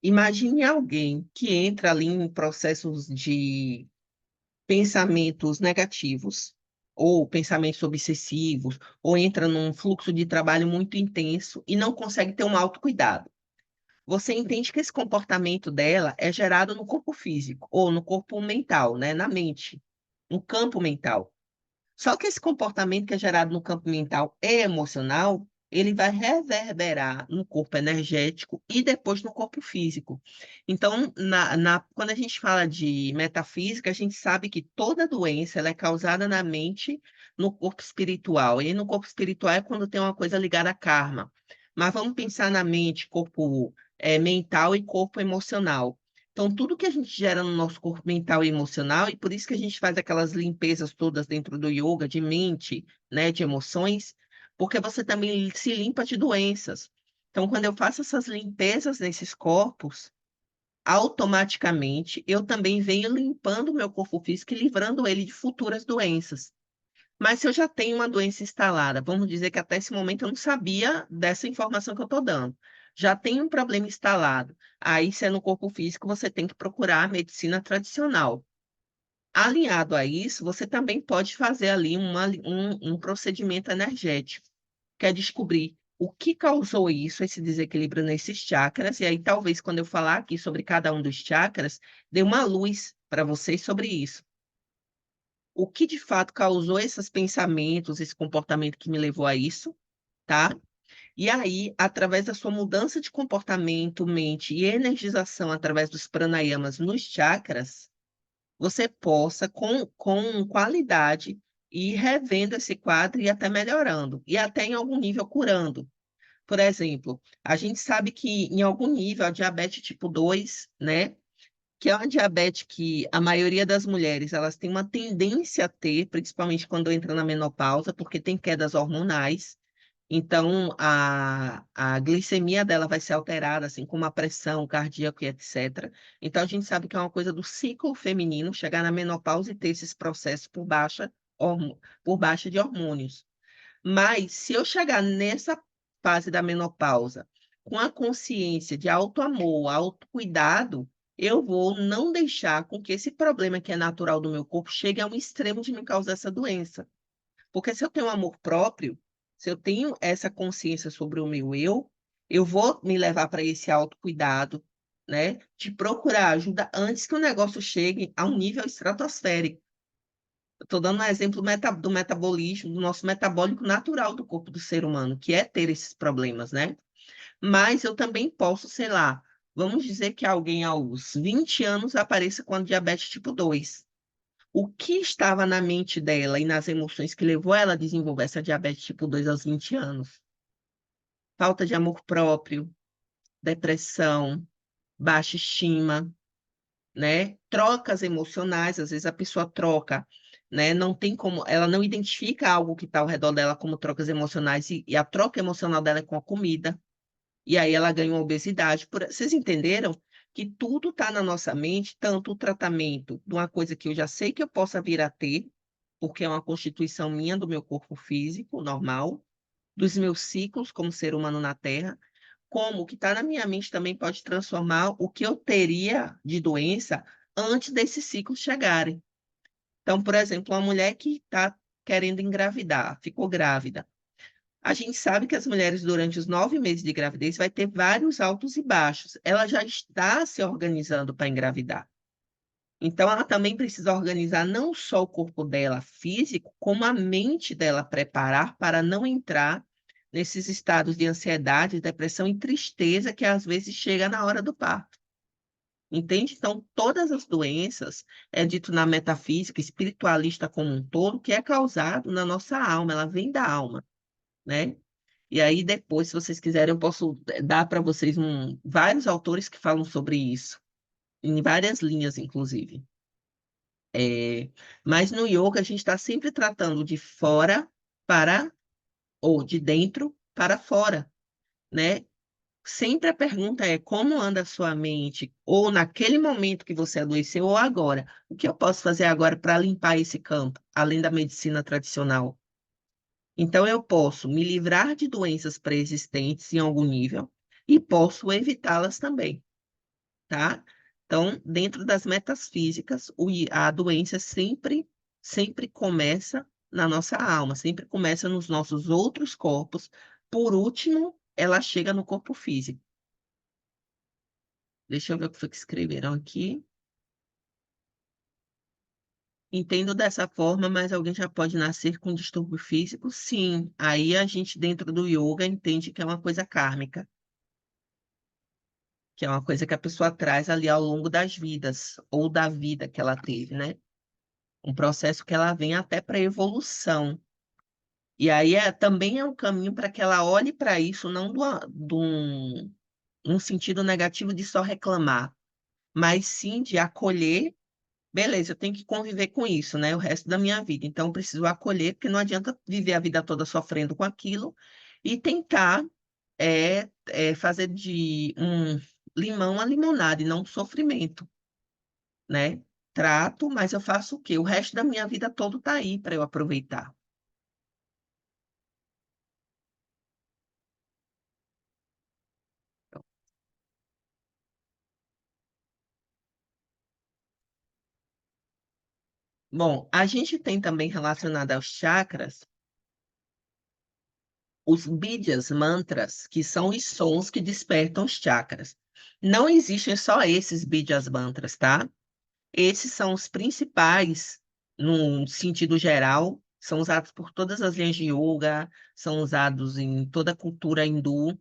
Imagine alguém que entra ali em processos de pensamentos negativos, ou pensamentos obsessivos, ou entra num fluxo de trabalho muito intenso e não consegue ter um autocuidado. Você entende que esse comportamento dela é gerado no corpo físico, ou no corpo mental, né? Na mente, no campo mental. Só que esse comportamento que é gerado no campo mental e emocional, ele vai reverberar no corpo energético e depois no corpo físico. Então, quando a gente fala de metafísica, a gente sabe que toda doença ela é causada na mente, no corpo espiritual. E no corpo espiritual é quando tem uma coisa ligada a karma. Mas vamos pensar na mente, corpo mental e corpo emocional. Então, tudo que a gente gera no nosso corpo mental e emocional, e por isso que a gente faz aquelas limpezas todas dentro do yoga, de mente, né, de emoções, porque você também se limpa de doenças. Então, quando eu faço essas limpezas nesses corpos, automaticamente eu também venho limpando o meu corpo físico e livrando ele de futuras doenças. Mas se eu já tenho uma doença instalada, vamos dizer que até esse momento eu não sabia dessa informação que eu estou dando. Já tem um problema instalado. Aí, se é no corpo físico, você tem que procurar a medicina tradicional. Alinhado a isso, você também pode fazer ali um procedimento energético, que é descobrir o que causou isso, esse desequilíbrio nesses chakras, e aí talvez quando eu falar aqui sobre cada um dos chakras, dê uma luz para vocês sobre isso. O que de fato causou esses pensamentos, esse comportamento que me levou a isso, tá? E aí, através da sua mudança de comportamento, mente e energização através dos pranayamas nos chakras, você possa, com qualidade, ir revendo esse quadro e até melhorando, e até em algum nível curando. Por exemplo, a gente sabe que em algum nível a diabetes tipo 2, né? Que é uma diabetes que a maioria das mulheres elas têm uma tendência a ter, principalmente quando entra na menopausa, porque tem quedas hormonais. Então, a glicemia dela vai ser alterada, assim como a pressão cardíaca e etc. Então, a gente sabe que é uma coisa do ciclo feminino chegar na menopausa e ter esses processos por baixa de hormônios. Mas, se eu chegar nessa fase da menopausa com a consciência de auto-amor, autocuidado, eu vou não deixar com que esse problema que é natural do meu corpo chegue a um extremo de me causar essa doença. Porque se eu tenho amor próprio, se eu tenho essa consciência sobre o meu eu vou me levar para esse autocuidado, né? De procurar ajuda antes que o negócio chegue a um nível estratosférico. Estou dando um exemplo do metabolismo, do nosso metabólico natural do corpo do ser humano, que é ter esses problemas, né? Mas eu também posso, sei lá, vamos dizer que alguém aos 20 anos apareça com a diabetes tipo 2. O que estava na mente dela e nas emoções que levou ela a desenvolver essa diabetes tipo 2 aos 20 anos? Falta de amor próprio, depressão, baixa estima, né? Trocas emocionais, às vezes a pessoa troca, né? Não tem como, ela não identifica algo que está ao redor dela como trocas emocionais e a troca emocional dela é com a comida. E aí ela ganha uma obesidade. Vocês entenderam que tudo está na nossa mente, tanto o tratamento de uma coisa que eu já sei que eu possa vir a ter, porque é uma constituição minha do meu corpo físico normal, dos meus ciclos como ser humano na Terra, como o que está na minha mente também pode transformar o que eu teria de doença antes desses ciclos chegarem. Então, por exemplo, uma mulher que está querendo engravidar, ficou grávida. A gente sabe que as mulheres, durante os 9 meses de gravidez, vai ter vários altos e baixos. Ela já está se organizando para engravidar. Então, ela também precisa organizar não só o corpo dela físico, como a mente dela preparar para não entrar nesses estados de ansiedade, depressão e tristeza que às vezes chega na hora do parto. Entende? Então, todas as doenças, é dito na metafísica espiritualista como um todo, que é causado na nossa alma, ela vem da alma, né? E aí, depois, se vocês quiserem, eu posso dar para vocês vários autores que falam sobre isso, em várias linhas, inclusive. É, mas no yoga, a gente está sempre tratando de fora para, ou de dentro para fora, né? Sempre a pergunta é como anda a sua mente, ou naquele momento que você adoeceu, ou agora. O que eu posso fazer agora para limpar esse campo, além da medicina tradicional? Então, eu posso me livrar de doenças pré-existentes em algum nível e posso evitá-las também, tá? Então, dentro das metas físicas, a doença sempre começa na nossa alma, sempre começa nos nossos outros corpos. Por último, ela chega no corpo físico. Deixa eu ver o que foi que escreveram aqui. Entendo dessa forma, mas alguém já pode nascer com distúrbio físico? Sim. Aí a gente, dentro do yoga, entende que é uma coisa kármica, que é uma coisa que a pessoa traz ali ao longo das vidas, ou da vida que ela teve, né? Um processo que ela vem até para evolução. E aí também é um caminho para que ela olhe para isso, não num sentido negativo de só reclamar, mas sim de acolher. Beleza, eu tenho que conviver com isso, né, o resto da minha vida. Então, eu preciso acolher, porque não adianta viver a vida toda sofrendo com aquilo e tentar fazer de um limão a limonada e não um sofrimento, né? Trato, mas eu faço o quê? O resto da minha vida todo tá aí para eu aproveitar. Bom, a gente tem também relacionado aos chakras os bidyas mantras, que são os sons que despertam os chakras. Não existem só esses bidyas mantras, tá? Esses são os principais, no sentido geral, são usados por todas as linhas de yoga, são usados em toda a cultura hindu,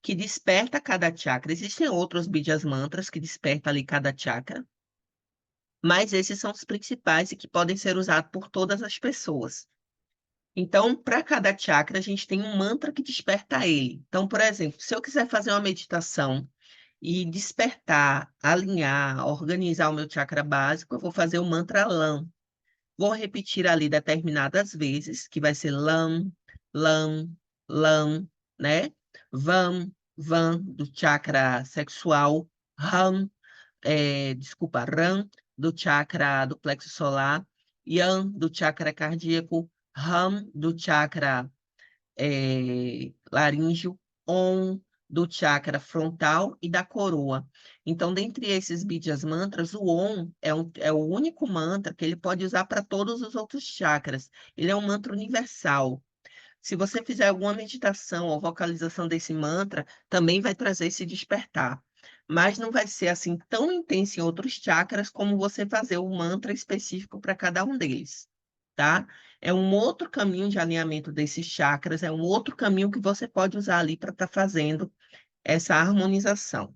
que desperta cada chakra. Existem outros bidyas mantras que despertam ali cada chakra, mas esses são os principais e que podem ser usados por todas as pessoas. Então, para cada chakra, a gente tem um mantra que desperta ele. Então, por exemplo, se eu quiser fazer uma meditação e despertar, alinhar, organizar o meu chakra básico, eu vou fazer o mantra LAM. Vou repetir ali determinadas vezes, que vai ser LAM, LAM, LAM, né? VAM, VAM, do chakra sexual, RAM, desculpa, RAM, do chakra do plexo solar, Yan, do chakra cardíaco, Ram, do chakra laríngeo, On, do chakra frontal e da coroa. Então, dentre esses Bidyas mantras, o Om é o único mantra que ele pode usar para todos os outros chakras. Ele é um mantra universal. Se você fizer alguma meditação ou vocalização desse mantra, também vai trazer esse despertar. Mas não vai ser assim tão intenso em outros chakras como você fazer o mantra específico para cada um deles, tá? É um outro caminho de alinhamento desses chakras, é um outro caminho que você pode usar ali para estar fazendo essa harmonização.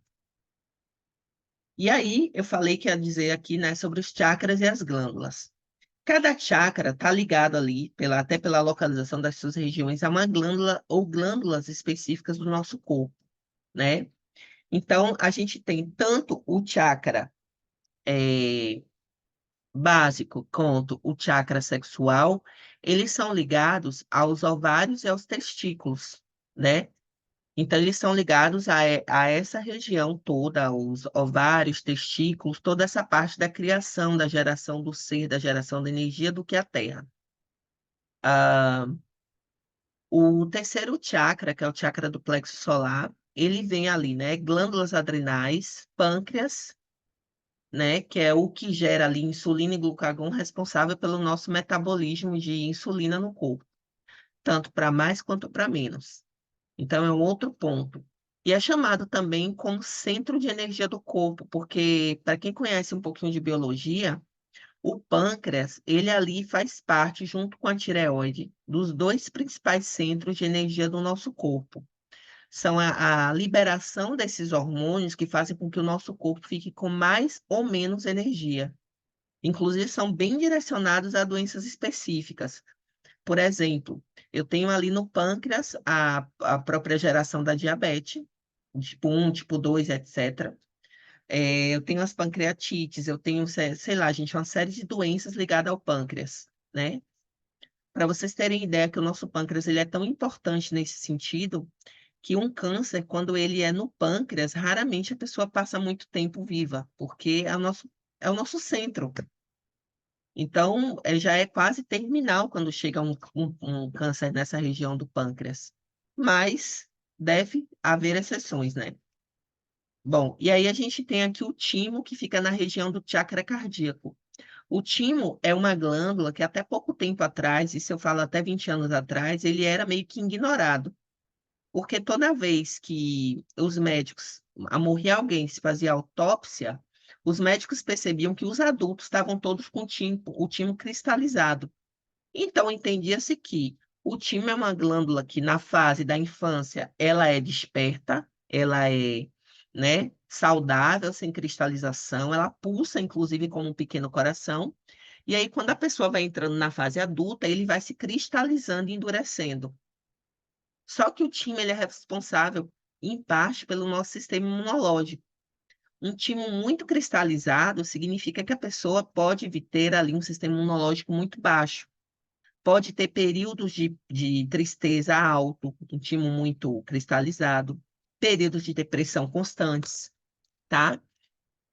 E aí, eu falei que ia dizer aqui, né, sobre os chakras e as glândulas. Cada chakra está ligado ali, até pela localização das suas regiões, a uma glândula ou glândulas específicas do nosso corpo, né? Então, a gente tem tanto o chakra eh, básico quanto o chakra sexual, eles são ligados aos ovários e aos testículos, né? Então, eles são ligados a essa região toda, os ovários, testículos, toda essa parte da criação, da geração do ser, da geração da energia do que a Terra. Ah, o terceiro chakra, que é o chakra do plexo solar, ele vem ali, né? Glândulas adrenais, pâncreas, né? Que é o que gera ali insulina e glucagon, responsável pelo nosso metabolismo de insulina no corpo, tanto para mais quanto para menos. Então, é um outro ponto. E é chamado também como centro de energia do corpo, porque, para quem conhece um pouquinho de biologia, o pâncreas, ele ali faz parte, junto com a tireoide, dos dois principais centros de energia do nosso corpo. São a liberação desses hormônios que fazem com que o nosso corpo fique com mais ou menos energia. Inclusive, são bem direcionados a doenças específicas. Por exemplo, eu tenho ali no pâncreas a própria geração da diabetes, tipo 1, tipo 2, etc. Eu tenho as pancreatites, eu tenho, sei lá, gente, uma série de doenças ligadas ao pâncreas, né? Para vocês terem ideia que o nosso pâncreas ele é tão importante nesse sentido, que um câncer, quando ele é no pâncreas, raramente a pessoa passa muito tempo viva, porque é o nosso centro. Então, já é quase terminal quando chega um câncer nessa região do pâncreas. Mas deve haver exceções, né? Bom, e aí a gente tem aqui o timo, que fica na região do chakra cardíaco. O timo é uma glândula que até pouco tempo atrás, e se eu falo até 20 anos atrás, ele era meio que ignorado. Porque toda vez que os médicos, morria alguém, se fazia autópsia, os médicos percebiam que os adultos estavam todos com o timo cristalizado. Então, entendia-se que o timo é uma glândula que, na fase da infância, ela é desperta, ela é, né, saudável, sem cristalização, ela pulsa, inclusive, como um pequeno coração. E aí, quando a pessoa vai entrando na fase adulta, ele vai se cristalizando e endurecendo. Só que o timo ele é responsável, em parte, pelo nosso sistema imunológico. Um timo muito cristalizado significa que a pessoa pode ter ali um sistema imunológico muito baixo. Pode ter períodos de tristeza alto, um timo muito cristalizado, períodos de depressão constantes, tá?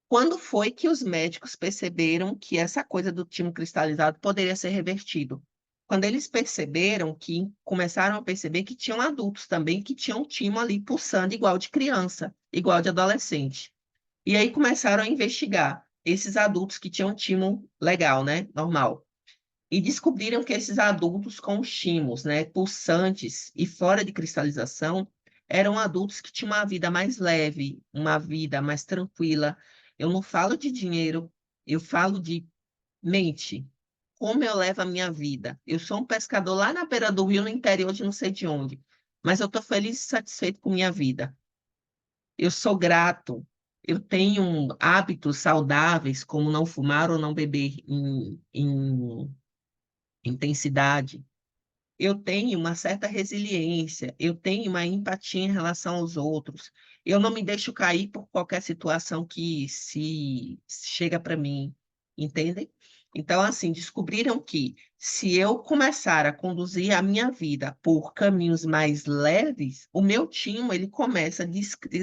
Quando foi que os médicos perceberam que essa coisa do timo cristalizado poderia ser revertido? Quando eles perceberam que, começaram a perceber que tinham adultos também que tinham timo ali pulsando igual de criança, igual de adolescente. E aí começaram a investigar esses adultos que tinham timo legal, né? Normal. E descobriram que esses adultos com os timos, né, pulsantes e fora de cristalização, eram adultos que tinham uma vida mais leve, uma vida mais tranquila. Eu não falo de dinheiro, eu falo de mente. Como eu levo a minha vida? Eu sou um pescador lá na beira do rio, no interior de não sei de onde, mas eu estou feliz e satisfeito com minha vida. Eu sou grato. Eu tenho hábitos saudáveis, como não fumar ou não beber em intensidade. Eu tenho uma certa resiliência, eu tenho uma empatia em relação aos outros. Eu não me deixo cair por qualquer situação que se chega para mim, entendem? Então, assim, descobriram que se eu começar a conduzir a minha vida por caminhos mais leves, o meu timo ele começa a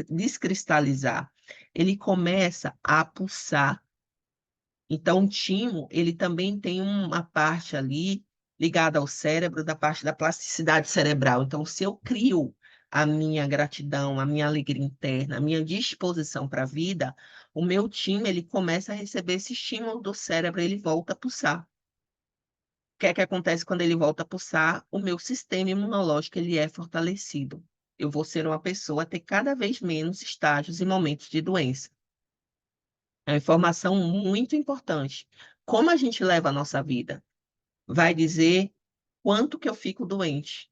descristalizar, ele começa a pulsar. Então, o timo, ele também tem uma parte ali ligada ao cérebro, da parte da plasticidade cerebral. Então, se eu crio a minha gratidão, a minha alegria interna, a minha disposição para a vida, o meu timo, ele começa a receber esse estímulo do cérebro, ele volta a pulsar. O que é que acontece quando ele volta a pulsar? O meu sistema imunológico, ele é fortalecido. Eu vou ser uma pessoa a ter cada vez menos estágios e momentos de doença. É uma informação muito importante. Como a gente leva a nossa vida? Vai dizer quanto que eu fico doente.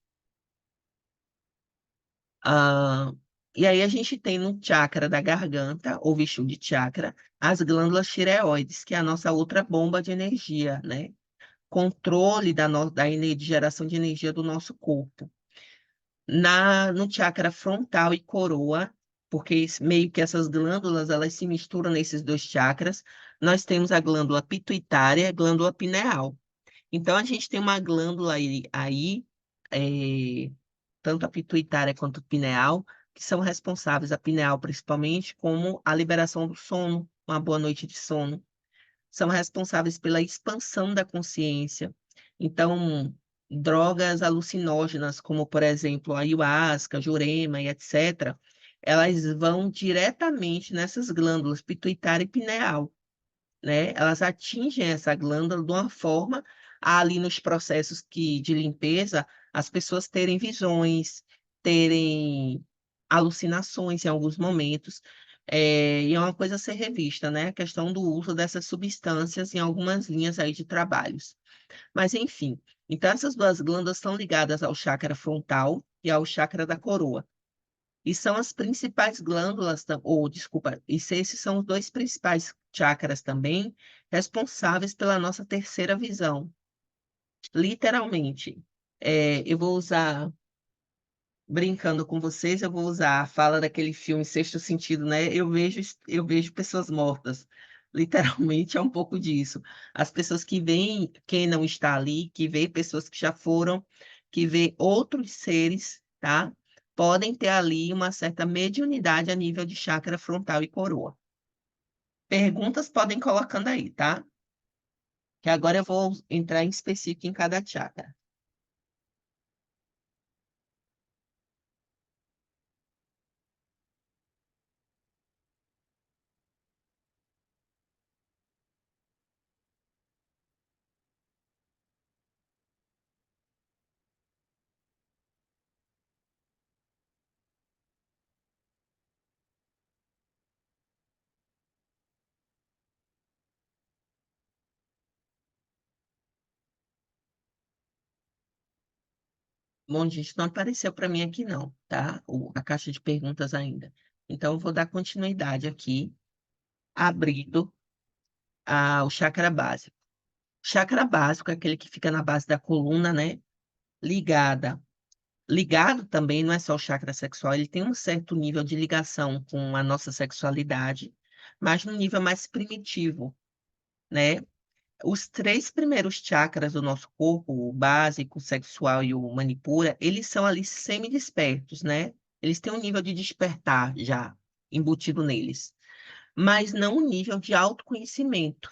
Ah, e aí a gente tem no chakra da garganta, ou Vishuddha chakra, as glândulas tireoides, que é a nossa outra bomba de energia, né? Controle de geração de energia do nosso corpo. No chakra frontal e coroa, porque meio que essas glândulas elas se misturam nesses dois chakras, nós temos a glândula pituitária e a glândula pineal. Então, a gente tem uma glândula aí, é, tanto a pituitária quanto a pineal, que são responsáveis, a pineal principalmente, como a liberação do sono, uma boa noite de sono. São responsáveis pela expansão da consciência. Então, drogas alucinógenas, como, por exemplo, a ayahuasca, jurema e etc., elas vão diretamente nessas glândulas pituitária e pineal, né? Elas atingem essa glândula de uma forma a, ali nos processos de limpeza, as pessoas terem visões, terem alucinações em alguns momentos. E é uma coisa a ser revista, né? A questão do uso dessas substâncias em algumas linhas aí de trabalhos. Mas, enfim, então essas duas glândulas estão ligadas ao chakra frontal e ao chakra da coroa. E são as principais glândulas, ou desculpa, esses são os dois principais chakras também, responsáveis pela nossa terceira visão. Literalmente, eu vou usar, brincando com vocês, eu vou usar a fala daquele filme Sexto Sentido, né? Eu vejo pessoas mortas. Literalmente é um pouco disso. As pessoas que veem quem não está ali, que vê pessoas que já foram, que vê outros seres, tá? Podem ter ali uma certa mediunidade a nível de chakra frontal e coroa. Perguntas podem ir colocando aí, tá? Que agora eu vou entrar em específico em cada chakra. Bom, gente, não apareceu para mim aqui não, tá? A caixa de perguntas ainda. Então, eu vou dar continuidade aqui, abrindo o chakra básico. O chakra básico é aquele que fica na base da coluna, né? Ligada. Ligado também, não é só o chakra sexual, ele tem um certo nível de ligação com a nossa sexualidade, mas num nível mais primitivo, né? Os três primeiros chakras do nosso corpo, o básico, o sexual e o manipura, eles são ali semi-despertos, né? Eles têm um nível de despertar já embutido neles, mas não um nível de autoconhecimento.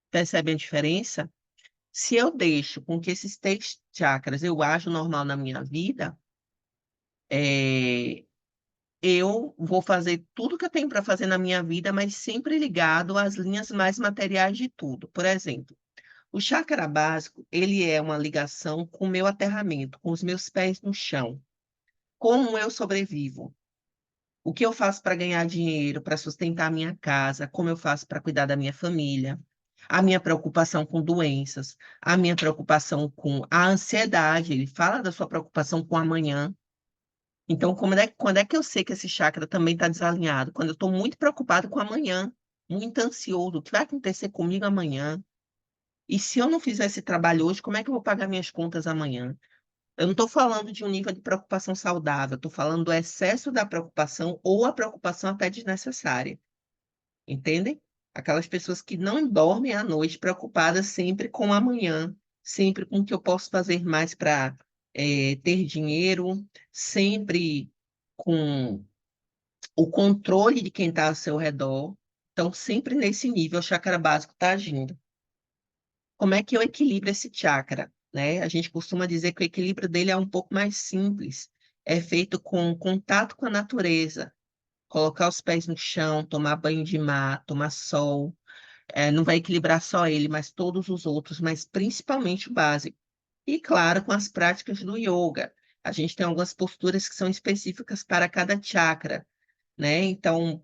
Percebe a diferença? Se eu deixo com que esses três chakras eu ajo normal na minha vida, é, eu vou fazer tudo que eu tenho para fazer na minha vida, mas sempre ligado às linhas mais materiais de tudo. Por exemplo, o chakra básico, ele é uma ligação com o meu aterramento, com os meus pés no chão. Como eu sobrevivo? O que eu faço para ganhar dinheiro, para sustentar a minha casa? Como eu faço para cuidar da minha família? A minha preocupação com doenças, a minha preocupação com a ansiedade. Ele fala da sua preocupação com o amanhã. Então, quando é que eu sei que esse chakra também está desalinhado? Quando eu estou muito preocupado com o amanhã, muito ansioso. O que vai acontecer comigo amanhã? E se eu não fizer esse trabalho hoje, como é que eu vou pagar minhas contas amanhã? Eu não estou falando de um nível de preocupação saudável, estou falando do excesso da preocupação ou a preocupação até desnecessária. Entendem? Aquelas pessoas que não dormem à noite preocupadas sempre com o amanhã, sempre com o que eu posso fazer mais para ter dinheiro, sempre com o controle de quem está ao seu redor. Então, sempre nesse nível, o chakra básico está agindo. Como é que eu equilibro esse chakra, né? A gente costuma dizer que o equilíbrio dele é um pouco mais simples. É feito com contato com a natureza, colocar os pés no chão, tomar banho de mar, tomar sol. Não vai equilibrar só ele, mas todos os outros, mas principalmente o básico. E, claro, com as práticas do yoga. A gente tem algumas posturas que são específicas para cada chakra, né? Então,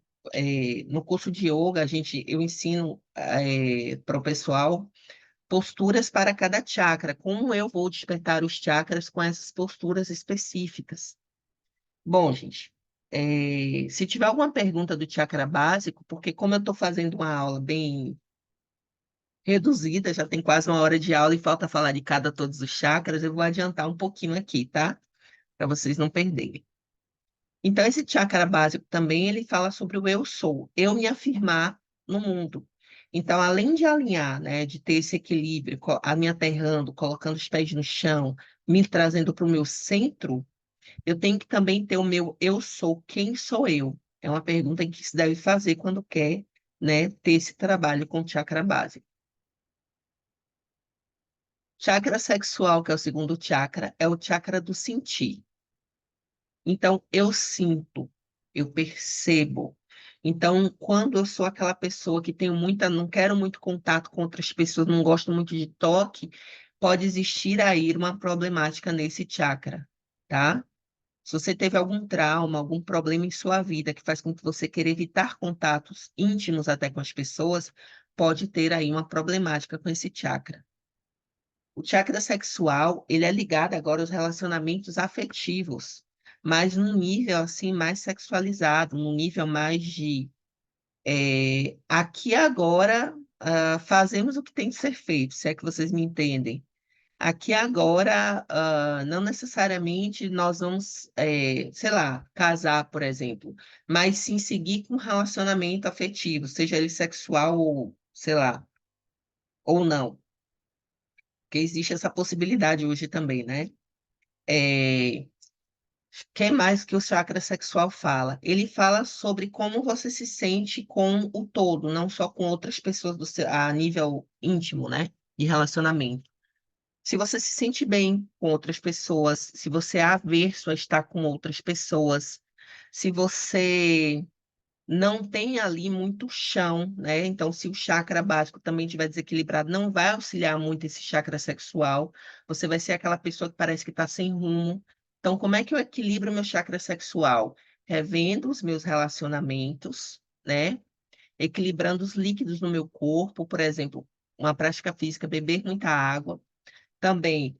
no curso de yoga, eu ensino para o pessoal posturas para cada chakra. Como eu vou despertar os chakras com essas posturas específicas? Bom, gente, se tiver alguma pergunta do chakra básico, porque como eu estou fazendo uma aula bem reduzida, já tem quase uma hora de aula e falta falar de cada todos os chakras, eu vou adiantar um pouquinho aqui, tá? Para vocês não perderem. Então, esse chakra básico também, ele fala sobre o eu sou, eu me afirmar no mundo. Então, além de alinhar, né, de ter esse equilíbrio, a me aterrando, colocando os pés no chão, me trazendo para o meu centro, eu tenho que também ter o meu eu sou, quem sou eu? É uma pergunta que se deve fazer quando quer, né, ter esse trabalho com o chakra básico. Chakra sexual, que é o segundo chakra, é o chakra do sentir. Então, eu sinto. eu percebo. Então, quando eu sou aquela pessoa que tenho muita, não quero muito contato com outras pessoas, não gosto muito de toque, pode existir aí uma problemática nesse chakra, tá? Se você teve algum trauma, algum problema em sua vida que faz com que você queira evitar contatos íntimos até com as pessoas, pode ter aí uma problemática com esse chakra. O chakra sexual, ele é ligado agora aos relacionamentos afetivos, mas num nível assim mais sexualizado, num nível mais de aqui e agora fazemos o que tem que ser feito, se é que vocês me entendem. Aqui e agora, não necessariamente nós vamos, sei lá, casar, por exemplo, mas sim seguir com um relacionamento afetivo, seja ele sexual ou, sei lá, ou não, porque existe essa possibilidade hoje também, né? É, que mais que o chakra sexual fala? Ele fala sobre como você se sente com o todo, não só com outras pessoas a nível íntimo, né? De relacionamento. Se você se sente bem com outras pessoas, se você é averso a estar com outras pessoas, se você não tem ali muito chão, né? Então, se o chakra básico também estiver desequilibrado, não vai auxiliar muito esse chakra sexual. Você vai ser aquela pessoa que parece que está sem rumo. Então, como é que eu equilibro o meu chakra sexual? Revendo os meus relacionamentos, né? Equilibrando os líquidos no meu corpo, por exemplo, uma prática física, beber muita água também,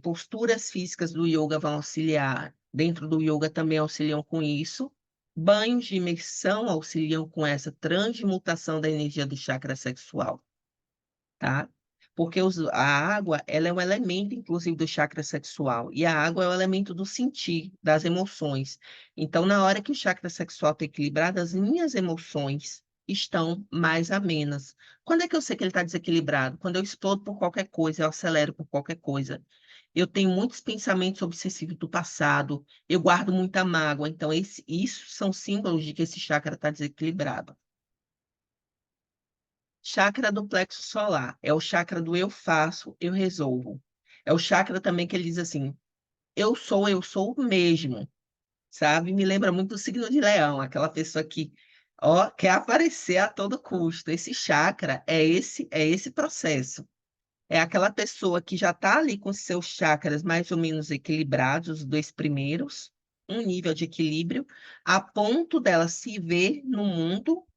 posturas físicas do yoga vão auxiliar. Dentro do yoga também auxiliam com isso. Banhos de imersão auxiliam com essa transmutação da energia do chakra sexual, tá? Porque a água, ela é um elemento, inclusive, do chakra sexual. E a água é o elemento do sentir, das emoções. Então, na hora que o chakra sexual está equilibrado, as minhas emoções estão mais amenas. Quando é que eu sei que ele está desequilibrado? Quando eu explodo por qualquer coisa, eu acelero por qualquer coisa. Eu tenho muitos pensamentos obsessivos do passado, eu guardo muita mágoa. Então, isso são símbolos de que esse chakra está desequilibrado. Chakra do plexo solar é o chakra do eu faço, eu resolvo. É o chakra também que ele diz assim: eu sou mesmo, sabe? Me lembra muito do signo de Leão, aquela pessoa que, ó, quer aparecer a todo custo. Esse chakra é esse processo. É aquela pessoa que já está ali com seus chakras mais ou menos equilibrados, os dois primeiros, um nível de equilíbrio, a ponto dela se ver no mundo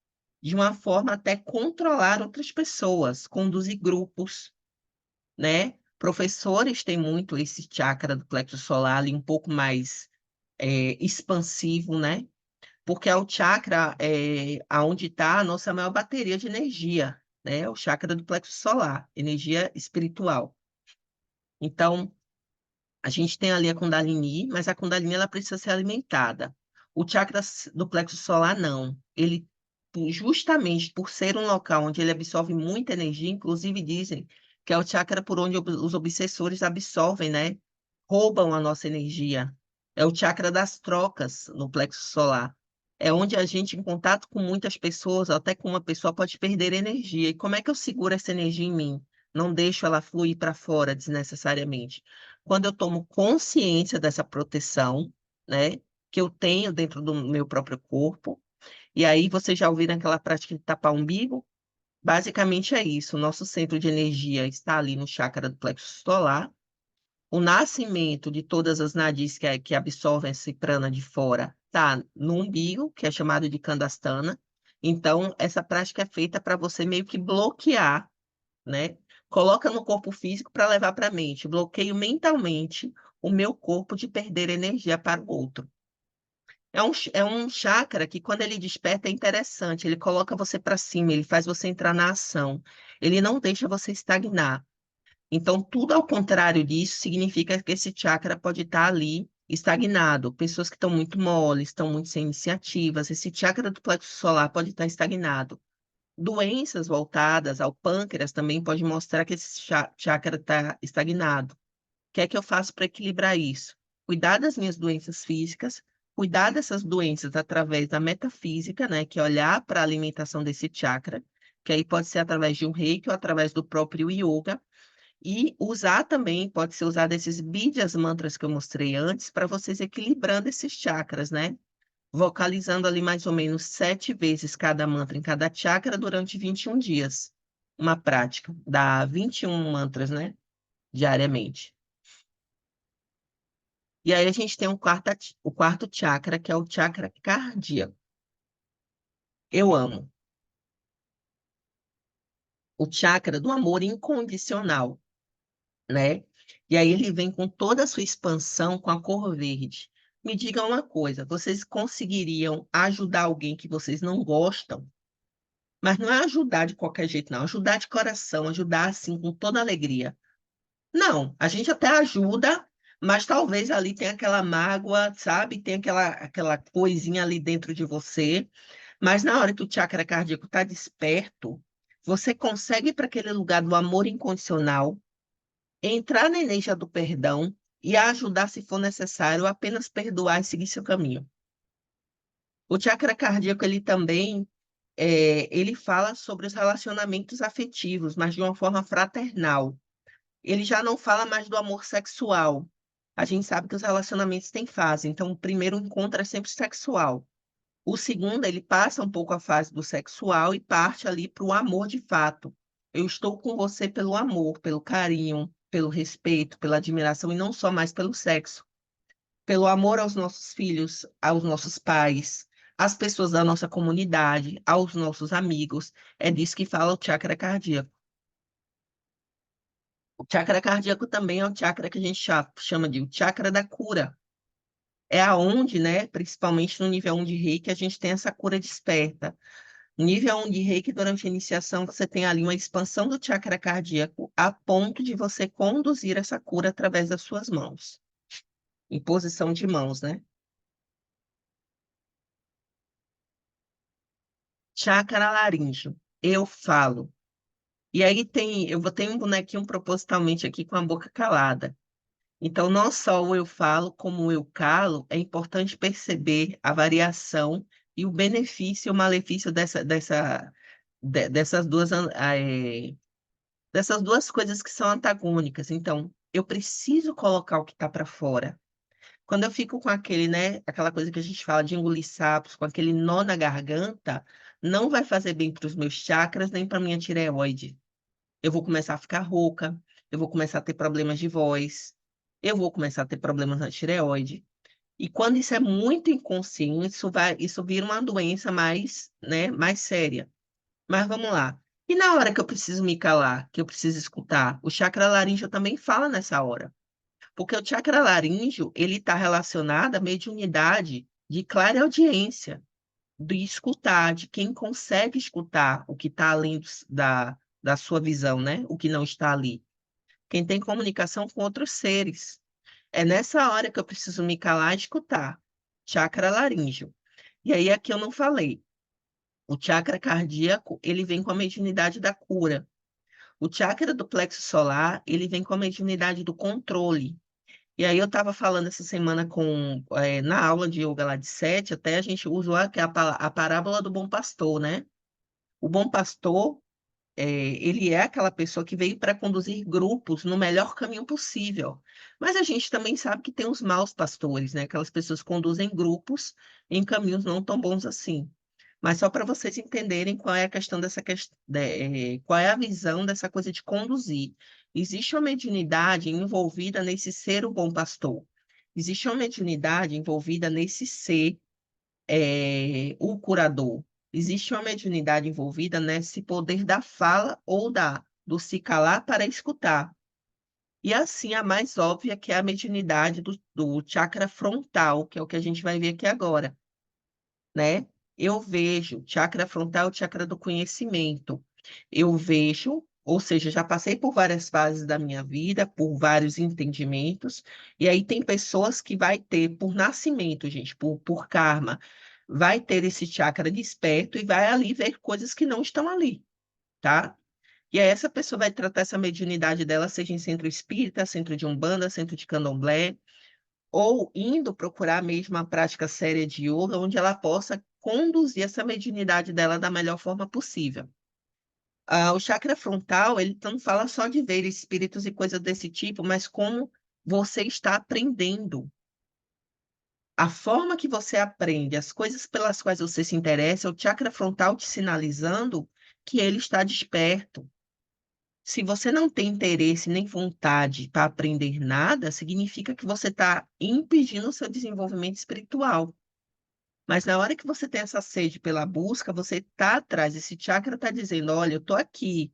de uma forma até controlar outras pessoas, conduzir grupos, né? Professores têm muito esse chakra do plexo solar ali um pouco mais expansivo, né? Porque é o chakra aonde está a nossa maior bateria de energia, né? O chakra do plexo solar, energia espiritual. Então, a gente tem ali a Kundalini, mas a Kundalini ela precisa ser alimentada. O chakra do plexo solar, não. Ele, justamente por ser um local onde ele absorve muita energia, inclusive dizem que é o chakra por onde os obsessores absorvem, né? Roubam a nossa energia. É o chakra das trocas no plexo solar. É onde a gente, em contato com muitas pessoas, até com uma pessoa, pode perder energia. E como é que eu seguro essa energia em mim? Não deixo ela fluir para fora desnecessariamente. Quando eu tomo consciência dessa proteção, né, que eu tenho dentro do meu próprio corpo, e aí vocês já ouviram aquela prática de tapar o umbigo? Basicamente é isso. O nosso centro de energia está ali no chakra do plexo solar. O nascimento de todas as nadis que absorvem esse prana de fora está no umbigo, que é chamado de Kandasthana. Então, essa prática é feita para você meio que bloquear, né? Coloca no corpo físico para levar para a mente. Bloqueio mentalmente o meu corpo de perder energia para o outro. É um chakra que, quando ele desperta, é interessante. Ele coloca você para cima, ele faz você entrar na ação. Ele não deixa você estagnar. Então, tudo ao contrário disso significa que esse chakra pode estar ali estagnado. Pessoas que estão muito moles, estão muito sem iniciativas. Esse chakra do plexo solar pode estar estagnado. Doenças voltadas ao pâncreas também pode mostrar que esse chakra está estagnado. O que é que eu faço para equilibrar isso? Cuidar das minhas doenças físicas, cuidar dessas doenças através da metafísica, né, que é olhar para a alimentação desse chakra, que aí pode ser através de um reiki ou através do próprio yoga, e usar também, pode ser usado esses bidyas mantras que eu mostrei antes, para vocês equilibrando esses chakras, né? vocalizando ali mais ou menos 7 vezes cada mantra em cada chakra durante 21 dias. Uma prática, dá 21 mantras, né? Diariamente. E aí a gente tem o quarto chakra, que é o chakra cardíaco. Eu amo. O chakra do amor incondicional, né? E aí ele vem com toda a sua expansão com a cor verde. Me diga uma coisa, vocês conseguiriam ajudar alguém que vocês não gostam? Mas não é ajudar de qualquer jeito, não. Ajudar de coração, ajudar assim com toda alegria. Não, a gente até ajuda, mas talvez ali tenha aquela mágoa, sabe? Tem aquela coisinha ali dentro de você. Mas na hora que o chakra cardíaco está desperto, você consegue ir para aquele lugar do amor incondicional, entrar na energia do perdão e ajudar se for necessário, apenas perdoar e seguir seu caminho. O chakra cardíaco, ele também, ele fala sobre os relacionamentos afetivos, mas de uma forma fraternal. Ele já não fala mais do amor sexual. A gente sabe que os relacionamentos têm fase, então o primeiro encontro é sempre sexual. O segundo, ele passa um pouco a fase do sexual e parte ali para o amor de fato. Eu estou com você pelo amor, pelo carinho, pelo respeito, pela admiração e não só mais pelo sexo. Pelo amor aos nossos filhos, aos nossos pais, às pessoas da nossa comunidade, aos nossos amigos. É disso que fala o chakra cardíaco. O chakra cardíaco também é o chakra que a gente chama de o chakra da cura. É aonde, né, principalmente no nível 1 de Reiki, a gente tem essa cura desperta. No nível 1 de Reiki, durante a iniciação, você tem ali uma expansão do chakra cardíaco a ponto de você conduzir essa cura através das suas mãos, em posição de mãos, né? Chakra laríngeo, eu falo. E aí eu vou ter um bonequinho propositalmente aqui com a boca calada. Então, não só o eu falo, como o eu calo, é importante perceber a variação e o benefício e o malefício dessas dessas duas coisas que são antagônicas. Então, eu preciso colocar o que está para fora. Quando eu fico com aquele, né, aquela coisa que a gente fala de engolir sapos, com aquele nó na garganta, não vai fazer bem para os meus chakras nem para minha tireoide. Eu vou começar a ficar rouca, eu vou começar a ter problemas de voz, eu vou começar a ter problemas na tireoide. E quando isso é muito inconsciente, isso vira uma doença mais, né, mais séria. Mas vamos lá. E na hora que eu preciso me calar, que eu preciso escutar, o chakra laríngeo também fala nessa hora. Porque o chakra laríngeo, ele está relacionado à mediunidade de clareaudiência, de escutar, de quem consegue escutar o que está além da sua visão, né? O que não está ali. Quem tem comunicação com outros seres. É nessa hora que eu preciso me calar e escutar. Chakra laríngeo. E aí, aqui eu não falei. O chakra cardíaco, ele vem com a mediunidade da cura. O chakra do plexo solar, ele vem com a mediunidade do controle. E aí eu estava falando essa semana na aula de yoga lá de 7, até a gente usou a parábola do bom pastor, né? O bom pastor, ele é aquela pessoa que veio para conduzir grupos no melhor caminho possível. Mas a gente também sabe que tem os maus pastores, né? Aquelas pessoas que conduzem grupos em caminhos não tão bons assim. Mas só para vocês entenderem qual é a questão qual é a visão dessa coisa de conduzir. Existe uma mediunidade envolvida nesse ser o bom pastor. Existe uma mediunidade envolvida nesse ser o curador. Existe uma mediunidade envolvida nesse poder da fala ou do se calar para escutar. E assim, a mais óbvia que é a mediunidade do chakra frontal, que é o que a gente vai ver aqui agora, né? Eu vejo chakra frontal, o chakra do conhecimento. Eu vejo, ou seja, já passei por várias fases da minha vida, por vários entendimentos, e aí tem pessoas que vai ter por nascimento, gente, por karma, vai ter esse chakra desperto e vai ali ver coisas que não estão ali, tá? E aí essa pessoa vai tratar essa mediunidade dela, seja em centro espírita, centro de umbanda, centro de candomblé, ou indo procurar mesmo uma prática séria de yoga, onde ela possa conduzir essa mediunidade dela da melhor forma possível. O chakra frontal, ele não fala só de ver espíritos e coisas desse tipo, mas como você está aprendendo A forma que você aprende, as coisas pelas quais você se interessa, é o chakra frontal te sinalizando que ele está desperto. Se você não tem interesse nem vontade para aprender nada, significa que você está impedindo o seu desenvolvimento espiritual. Mas na hora que você tem essa sede pela busca, você está atrás. Esse chakra está dizendo: olha, eu estou aqui,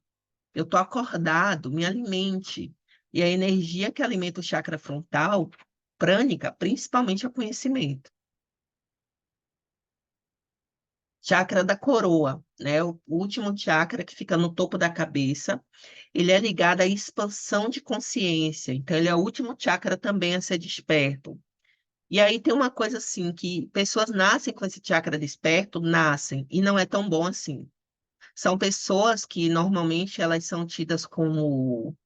eu estou acordado, me alimente. E a energia que alimenta o chakra frontal, prânica, principalmente é o conhecimento. Chakra da coroa, né? O último chakra que fica no topo da cabeça, ele é ligado à expansão de consciência. Então, ele é o último chakra também a ser desperto. E aí tem uma coisa assim, que pessoas nascem com esse chakra desperto, nascem, e não é tão bom assim. São pessoas que normalmente elas são tidas como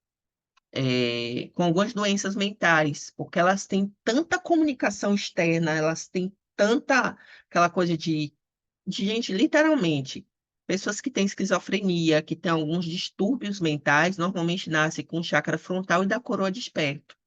com algumas doenças mentais, porque elas têm tanta comunicação externa, elas têm tanta aquela coisa de gente, literalmente, pessoas que têm esquizofrenia, que têm alguns distúrbios mentais, normalmente nascem com o chakra frontal e da coroa desperto.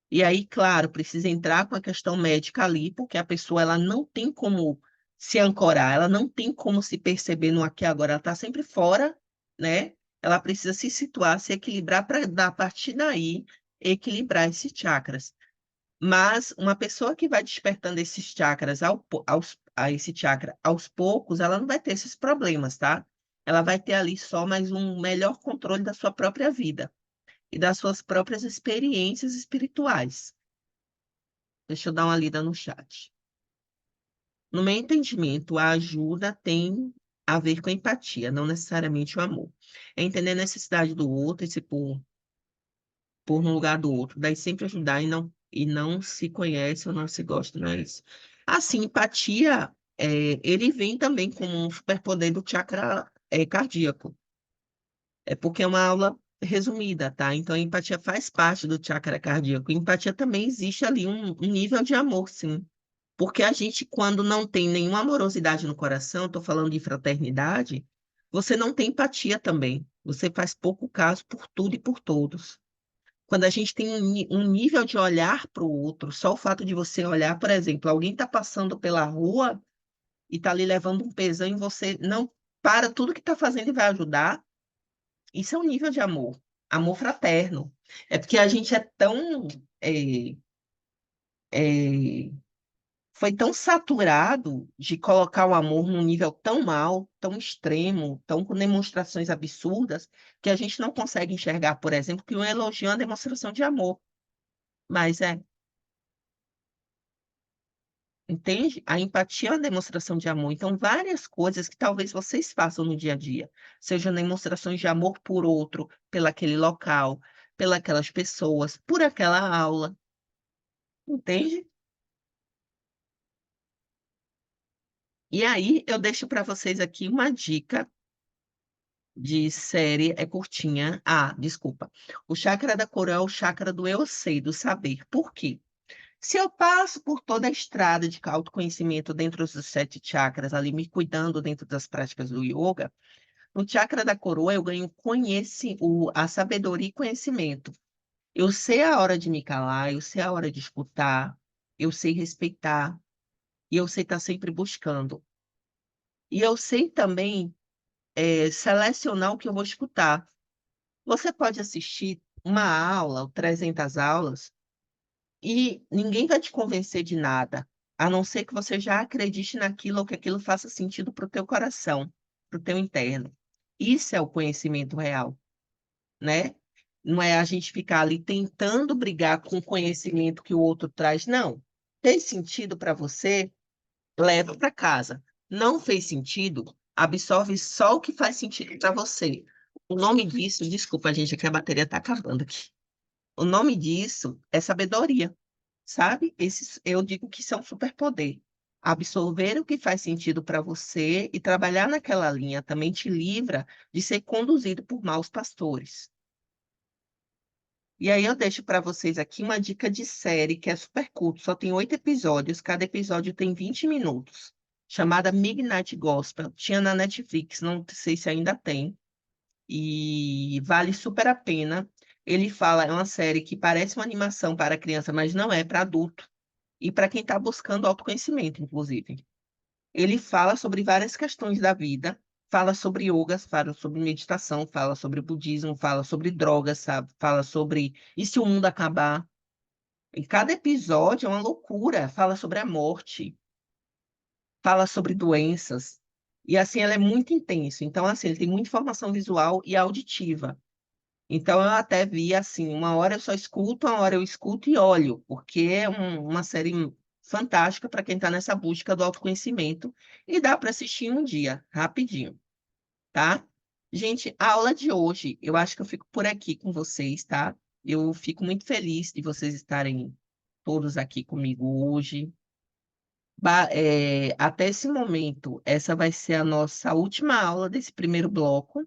E aí, claro, precisa entrar com a questão médica ali, porque a pessoa ela não tem como se ancorar, ela não tem como se perceber no aqui e agora, ela está sempre fora, né? Ela precisa se situar, se equilibrar para, a partir daí, equilibrar esses chakras. Mas uma pessoa que vai despertando esses chakras a esse chakra aos poucos, ela não vai ter esses problemas, tá? Ela vai ter ali só mais um melhor controle da sua própria vida e das suas próprias experiências espirituais. Deixa eu dar uma lida no chat. No meu entendimento, a ajuda tem a ver com a empatia, não necessariamente o amor. É entender a necessidade do outro e se pôr no lugar do outro. Daí sempre ajudar e não se conhece ou não se gosta, não é isso? Assim, empatia, ele vem também como um superpoder do chakra cardíaco. É porque é uma aula resumida, tá? Então, a empatia faz parte do chakra cardíaco. Empatia também existe ali um nível de amor, sim. Porque a gente, quando não tem nenhuma amorosidade no coração, estou falando de fraternidade, você não tem empatia também. Você faz pouco caso por tudo e por todos. Quando a gente tem um nível de olhar para o outro, só o fato de você olhar, por exemplo, alguém está passando pela rua e está ali levando um pesão e você não para tudo que está fazendo e vai ajudar, isso é um nível de amor, amor fraterno. É porque a gente é tão é, é, foi tão saturado de colocar o amor num nível tão mal, tão extremo, tão com demonstrações absurdas, que a gente não consegue enxergar, por exemplo, que um elogio é uma demonstração de amor. Mas entende? A empatia é uma demonstração de amor. Então, várias coisas que talvez vocês façam no dia a dia, sejam demonstrações de amor por outro, pelaquele local, pelas pessoas, por aquela aula, entende? E aí, eu deixo para vocês aqui uma dica de série, é curtinha. Ah, desculpa. O chakra da coroa é o chakra do eu sei, do saber. Por quê? Se eu passo por toda a estrada de autoconhecimento dentro dos 7 chakras, ali me cuidando dentro das práticas do yoga, no chakra da coroa eu ganho a sabedoria e conhecimento. Eu sei a hora de me calar, eu sei a hora de escutar, eu sei respeitar, e eu sei estar sempre buscando. E eu sei também selecionar o que eu vou escutar. Você pode assistir uma aula ou 300 aulas e ninguém vai te convencer de nada, a não ser que você já acredite naquilo ou que aquilo faça sentido para o teu coração, para o teu interno. Isso é o conhecimento real, né? Não é a gente ficar ali tentando brigar com o conhecimento que o outro traz, não. Fez sentido para você? Leva para casa. Não fez sentido? Absorve só o que faz sentido para você. O nome disso, desculpa, gente, é que a bateria está acabando aqui. O nome disso é sabedoria, sabe? Eu digo que isso é um superpoder. Absorver o que faz sentido para você e trabalhar naquela linha também te livra de ser conduzido por maus pastores. E aí eu deixo para vocês aqui uma dica de série que é super curto, só tem 8 episódios, cada episódio tem 20 minutos, chamada Midnight Gospel. Tinha na Netflix, não sei se ainda tem, e vale super a pena. Ele fala, é uma série que parece uma animação para criança, mas não é para adulto. e para quem está buscando autoconhecimento, inclusive. Ele fala sobre várias questões da vida, fala sobre yoga, fala sobre meditação, fala sobre budismo, fala sobre drogas, sabe? Fala sobre e se o mundo acabar. E cada episódio é uma loucura, fala sobre a morte, fala sobre doenças. E assim, ela é muito intenso. Então, assim, ele tem muita informação visual e auditiva. Então, eu até vi assim, uma hora eu só escuto, uma hora eu escuto e olho, porque é uma série fantástica para quem está nessa busca do autoconhecimento e dá para assistir um dia, rapidinho, tá? Gente, a aula de hoje, eu acho que eu fico por aqui com vocês, tá? Eu fico muito feliz de vocês estarem todos aqui comigo hoje. Até esse momento, essa vai ser a nossa última aula desse primeiro bloco.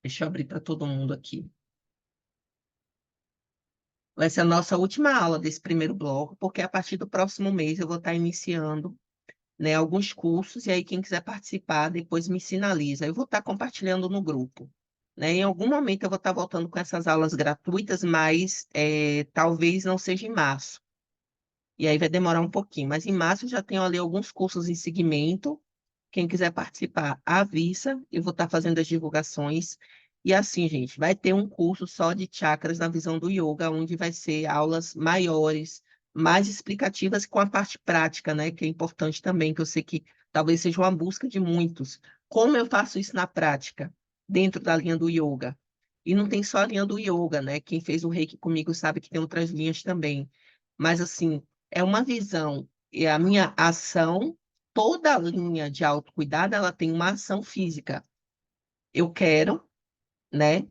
Deixa eu abrir para todo mundo aqui. Vai ser a nossa última aula desse primeiro bloco, porque a partir do próximo mês eu vou estar iniciando, né, alguns cursos, e aí quem quiser participar, depois me sinaliza. Eu vou estar compartilhando no grupo. Né? Em algum momento eu vou estar voltando com essas aulas gratuitas, mas talvez não seja em março. E aí vai demorar um pouquinho, mas em março eu já tenho ali alguns cursos em segmento. Quem quiser participar, avisa, eu vou estar fazendo as divulgações. E assim, gente, vai ter um curso só de chakras na visão do yoga, onde vai ser aulas maiores, mais explicativas com a parte prática, né? Que é importante também, que eu sei que talvez seja uma busca de muitos. Como eu faço isso na prática, dentro da linha do yoga? E não tem só a linha do yoga, né? Quem fez o Reiki comigo sabe que tem outras linhas também. Mas assim, é uma visão, e a minha ação toda linha de autocuidado, ela tem uma ação física. Eu quero, né?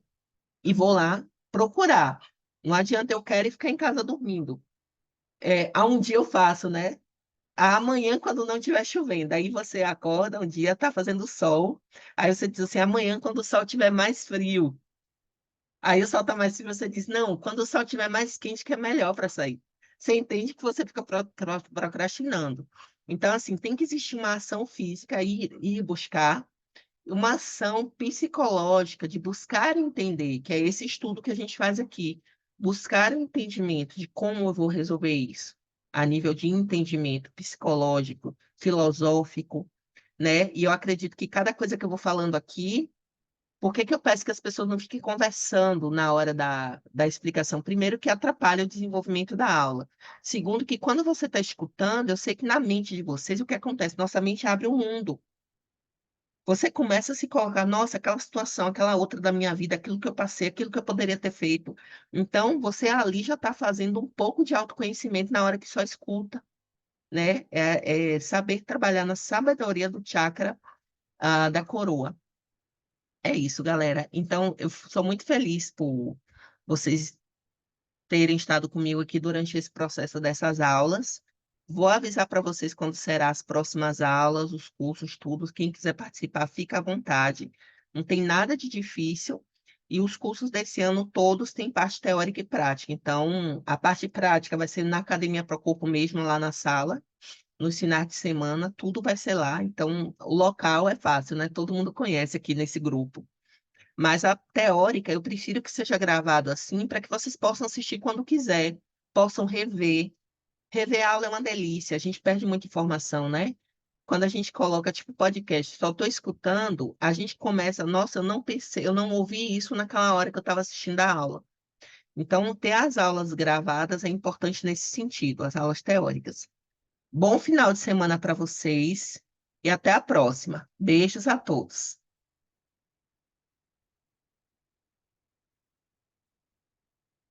E vou lá procurar. Não adianta eu quero e ficar em casa dormindo. Há um dia eu faço, né? Amanhã, quando não estiver chovendo, aí você acorda, um dia tá fazendo sol, aí você diz assim, amanhã, quando o sol estiver mais frio, aí o sol tá mais frio, você diz, não, quando o sol estiver mais quente, que é melhor para sair. Você entende que você fica procrastinando. Então, assim, tem que existir uma ação física, ir buscar, uma ação psicológica de buscar entender, que é esse estudo que a gente faz aqui, buscar o entendimento de como eu vou resolver isso, a nível de entendimento psicológico, filosófico, né? E eu acredito que cada coisa que eu vou falando aqui, por que que eu peço que as pessoas não fiquem conversando na hora da explicação? Primeiro, que atrapalha o desenvolvimento da aula. Segundo, que quando você está escutando, eu sei que na mente de vocês, o que acontece? Nossa mente abre um mundo. Você começa a se colocar, nossa, aquela situação, aquela outra da minha vida, aquilo que eu passei, aquilo que eu poderia ter feito. Então, você ali já está fazendo um pouco de autoconhecimento na hora que só escuta, né? Saber trabalhar na sabedoria do chakra, da coroa. É isso, galera. Então, eu sou muito feliz por vocês terem estado comigo aqui durante esse processo dessas aulas. Vou avisar para vocês quando serão as próximas aulas, os cursos, tudo. Quem quiser participar, fica à vontade. Não tem nada de difícil. E os cursos desse ano todos têm parte teórica e prática. Então, a parte prática vai ser na Academia Procorpo mesmo, lá na sala. Nos finais de semana, tudo vai ser lá. Então, o local é fácil, né? Todo mundo conhece aqui nesse grupo. Mas a teórica, eu prefiro que seja gravado assim, para que vocês possam assistir quando quiser, possam rever. Rever a aula é uma delícia, a gente perde muita informação, né? Quando a gente coloca, tipo, podcast, só estou escutando, a gente começa, nossa, eu não pensei, eu não ouvi isso naquela hora que eu estava assistindo a aula. Então, ter as aulas gravadas é importante nesse sentido, as aulas teóricas. Bom final de semana para vocês e até a próxima. Beijos a todos.